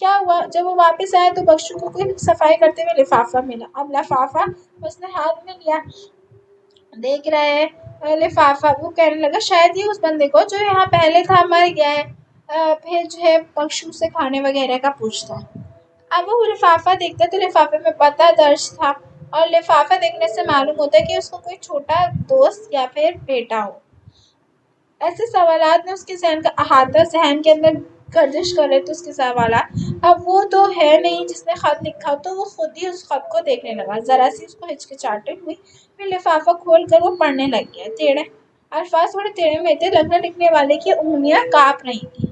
کیا ہوا؟ جب وہ واپس آیا تو بخشو کو کوئی صفائی کرتے ہوئے لفافہ ملا. اب لفافہ اس نے ہاتھ میں لیا. دیکھ رہا ہے لفافہ. وہ کہنے لگا شاید یہ اس بندے کو جو یہاں پہلے تھا مر گیا ہے. پھر جو ہے بخشو سے کھانے وغیرہ کا پوچھتا. اب وہ لفافہ دیکھتا تو لفافے میں پتہ درج تھا اور لفافہ دیکھنے سے معلوم ہوتا ہے کہ اس کو کوئی چھوٹا دوست یا پھر بیٹا ہو. ایسے سوالات نے اس کے ذہن کا احاطہ ذہن کے اندر گردش کر رہے تھے اس کے سوالات. اب وہ تو ہے نہیں جس نے خط لکھا تو وہ خود ہی اس خط کو دیکھنے لگا. ذرا سی اس کو ہچکچاہٹ ہوئی. پھر لفافہ کھول کر وہ پڑھنے لگ گیا. ٹیڑھے الفاظ تھوڑے ٹیڑھے میں تھے. لکھنے لکھنے والے کی انگلیاں کانپ رہی تھیں.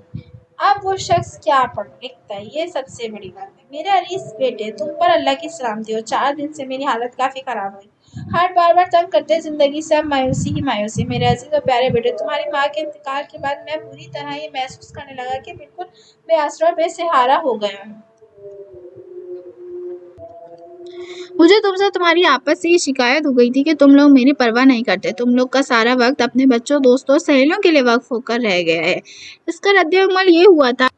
اب وہ شخص کیا لکھتا ہے یہ سب سے بڑی بات ہے. میرے عزیز بیٹے تم پر اللہ کی سلامتی ہو. 4 دن سے میری حالت کافی خراب ہوئی. ہاتھ بار بار تنگ کرتے زندگی سے اب مایوسی ہی مایوسی. میرے عزیز اور پیارے بیٹے تمہاری ماں کے انتقال کے بعد میں پوری طرح یہ محسوس کرنے لگا کہ بالکل بے آسرا اور بے سہارا ہو گیا ہوں. مجھے تم سے تمہاری آپس سے یہ شکایت ہو گئی تھی کہ تم لوگ میری پرواہ نہیں کرتے. تم لوگ کا سارا وقت اپنے بچوں دوستوں سہیلیوں کے لیے وقف ہو کر رہ گیا ہے. اس کا رد عمل یہ ہوا تھا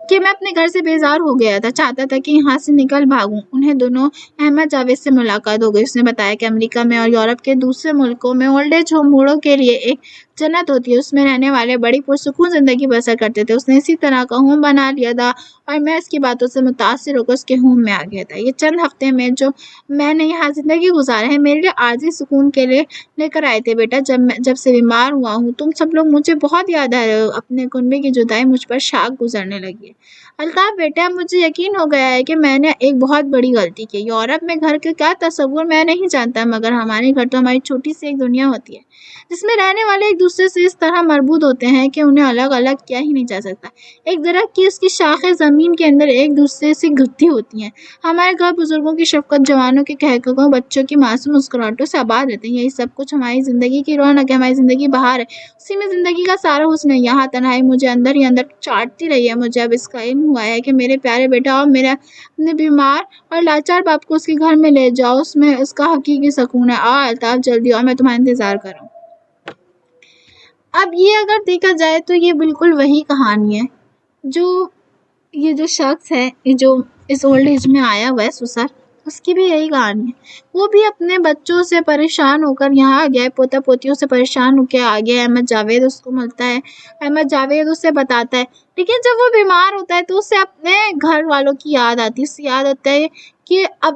کہ میں اپنے گھر سے بیزار ہو گیا تھا. چاہتا تھا کہ یہاں سے نکل بھاگوں. انہیں دونوں احمد جاوید سے ملاقات ہو گئی. اس نے بتایا کہ امریکہ میں اور یورپ کے دوسرے ملکوں میں اولڈ ایج ہوم بوڑھوں کے لیے ایک جنت ہوتی ہے. اس میں رہنے والے بڑی پرسکون زندگی بسر کرتے تھے. اس نے اسی طرح کا ہوم بنا لیا تھا اور میں اس کی باتوں سے متاثر ہو کر اس کے ہوم میں آ گیا تھا. یہ چند ہفتے میں جو میں نے یہاں زندگی گزارے ہیں میرے لیے عارضی سکون کے لیے لے کر آئے تھے. بیٹا جب سے بیمار ہوا ہوں تم سب لوگ مجھے بہت یاد آ رہے ہو. اپنے کنبے کی جدائی مجھ پر شاک گزرنے لگی ہے. الطاف بیٹا مجھے یقین ہو گیا ہے کہ میں نے ایک بہت بڑی غلطی کی. یورپ میں گھر کا کیا تصور میں نہیں جانتا مگر ہمارے گھر تو ہماری چھوٹی سی ایک دنیا ہوتی ہے جس میں رہنے والے ایک دوسرے سے اس طرح مربوط ہوتے ہیں کہ انہیں الگ الگ کیا ہی نہیں جا سکتا۔ ایک درخت کی اس کی شاخیں زمین کے اندر ایک دوسرے سے گتھی ہوتی ہیں۔ ہمارے گھر بزرگوں کی شفقت، جوانوں کے کہکشاں، بچوں کی معصوم مسکراہٹوں سے آباد رہتے ہیں۔ یہی سب کچھ ہماری زندگی کی رونق ہے، ہماری زندگی بہار ہے، اسی میں زندگی کا سارا حسن ہے۔ یہاں تنہائی مجھے اندر ہی اندر چاٹتی رہی ہے۔ مجھے اب اس کا علم ہوا ہے کہ میرے پیارے بیٹا، اور میرے اپنے بیمار اور لاچار باپ کو اس کے گھر میں لے جاؤ، اس میں اس کا حقیقی سکون ہے۔ الطاف جلدی اور میں تمہارا انتظار کر رہا ہوں۔ اب یہ اگر دیکھا جائے تو یہ بالکل وہی کہانی ہے جو یہ جو شخص ہے، یہ جو اس اولڈ ایج میں آیا ہوا ہے سسر، اس کی بھی یہی کہانی ہے۔ وہ بھی اپنے بچوں سے پریشان ہو کر یہاں آ گیا ہے، پوتا پوتیوں سے پریشان ہو کے آ گیا ہے۔ احمد جاوید اس کو ملتا ہے، احمد جاوید اسے بتاتا ہے، لیکن جب وہ بیمار ہوتا ہے تو اسے اپنے گھر والوں کی یاد آتی ہے۔ اسے یاد آتا ہے کہ اب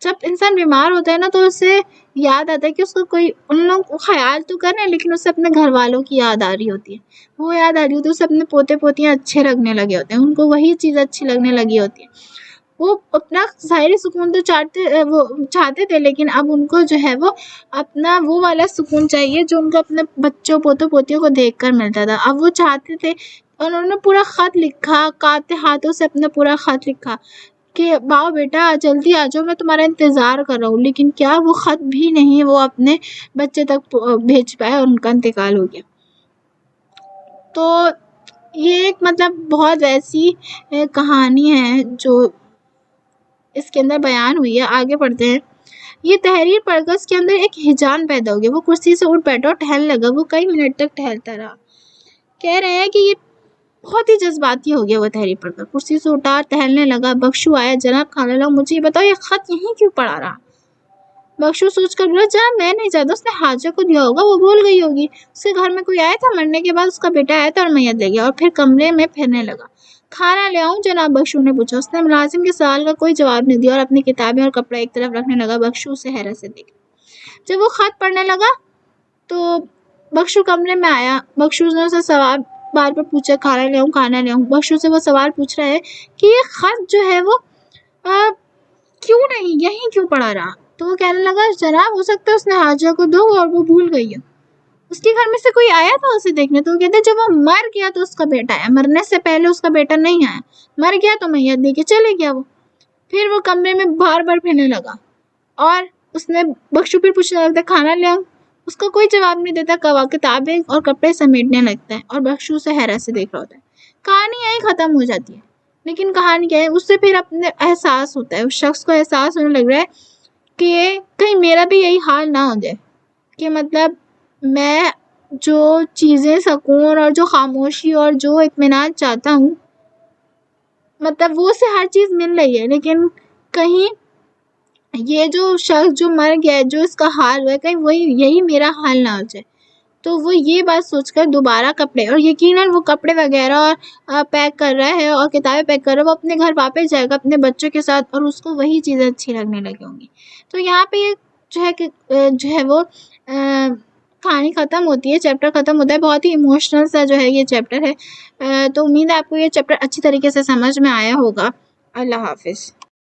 جب انسان بیمار ہوتا ہے نا تو اسے یاد آتا ہے کہ اس کو کوئی ان لوگ کو خیال تو کر رہے ہیں لیکن اسے اپنے گھر والوں کی یاد آ رہی ہوتی ہے، وہ یاد آ رہی ہوتی ہے، اسے اپنے پوتے پوتیاں اچھے لگنے لگے ہوتے ہیں، ان کو وہی چیز اچھی لگنے لگی ہوتی ہے۔ وہ اپنا ظاہری سکون تو چاہتے تھے، لیکن اب ان کو جو ہے وہ اپنا وہ والا سکون چاہیے جو ان کو اپنے بچوں پوتوں پوتیوں کو دیکھ کر ملتا تھا۔ اب وہ چاہتے تھے، انہوں نے پورا خط لکھا، کاتے ہاتھوں سے اپنا پورا خط لکھا کہ باؤ بیٹا جلدی آ جاؤ، میں تمہارا انتظار کر رہا ہوں، لیکن کیا وہ خط بھی نہیں وہ اپنے بچے تک بھیج پائے اور ان کا انتقال ہو گیا۔ تو یہ ایک مطلب بہت ویسی کہانی ہے جو اس کے اندر بیان ہوئی ہے۔ آگے پڑھتے ہیں۔ یہ تحریر پڑھ کر اس کے اندر ایک ہیجان پیدا ہو گیا، وہ کرسی سے اٹھ بیٹھا اور ٹہلنے لگا۔ وہ کئی منٹ تک ٹہلتا رہا۔ کہہ رہے ہیں کہ یہ بہت ہی جذباتی ہو گیا، وہ تحریر پڑھ کر کرسی سے اٹھا، ٹہلنے لگا۔ بخشو آیا۔ جناب کھانے لاؤ، مجھے یہ بتاؤ یہ خط یہیں کیوں پڑا رہا؟ بخشو سوچ کر بولا، جناب میں نہیں جاتا، اس نے حاجہ کو دیا ہوگا، وہ بھول گئی ہوگی، اس کے گھر میں کوئی آیا تھا، مرنے کے بعد اس کا بیٹا آیا تھا اور میت لے گیا، اور پھر کمرے میں پھرنے لگا۔ کھانا لے آؤں جناب؟ بخشو نے پوچھا۔ اس نے ملازم کے سوال کا کوئی جواب نہیں دیا اور اپنی کتابیں اور کپڑا ایک طرف رکھنے لگا۔ بخشو اسے حیرت سے دیکھا۔ جب وہ خط پڑھنے لگا تو بخشو کمرے میں آیا۔ بخشو نے اسے سوال بار بار پوچھا، کھانا لے آؤں، کھانا لے آؤں؟ بخشو سے وہ سوال پوچھ رہا ہے کہ یہ خط جو ہے وہ کیوں نہیں یہیں کیوں پڑا رہا؟ تو وہ کہنے لگا، جناب ہو سکتا ہے اس نے حاجہ کو دو اور وہ بھول گئی ہے، اس کے گھر میں سے کوئی آیا تھا اسے دیکھنے۔ تو وہ کہتے جب وہ مر گیا تو اس کا بیٹا آیا، مرنے سے پہلے اس کا بیٹا نہیں آیا، مر گیا تو میت دے کے چلے گیا وہ۔ پھر وہ کمرے میں بار بار پھرنے لگا اور اس نے بخشو پھر پوچھنے لگتا کھانا لے آؤں؟ اس کا کوئی جواب نہیں دیتا، کتابیں اور کپڑے سمیٹنے لگتا ہے اور بخشو سے حیرت سے دیکھ رہا ہوتا ہے۔ کہانی یہیں ختم ہو جاتی ہے، لیکن کہانی کیا ہے، اس سے پھر اپنے احساس ہوتا ہے، اس شخص کو احساس ہونے لگ رہا ہے کہ کہیں میرا بھی یہی حال نہ ہو جائے، کہ مطلب میں جو چیزیں سکون اور جو خاموشی اور جو اطمینان چاہتا ہوں، مطلب وہ سے ہر چیز مل رہی ہے، لیکن کہیں یہ جو شخص جو مر گیا ہے، جو اس کا حال ہوا ہے، کہیں وہی یہی میرا حال نہ ہو جائے۔ تو وہ یہ بات سوچ کر دوبارہ کپڑے، اور یقیناً وہ کپڑے وغیرہ پیک کر رہا ہے اور کتابیں پیک کر رہا ہے، وہ اپنے گھر واپس جائے گا اپنے بچوں کے ساتھ، اور اس کو وہی چیزیں اچھی لگنے لگی ہوں گی۔ تو یہاں پہ یہ جو ہے وہ کہانی ختم ہوتی ہے، چیپٹر ختم ہوتا ہے۔ بہت ہی ایموشنل سا جو ہے یہ چیپٹر ہے۔ تو امید ہے آپ کو یہ چیپٹر اچھی طریقے سے سمجھ میں آیا ہوگا۔ اللہ حافظ۔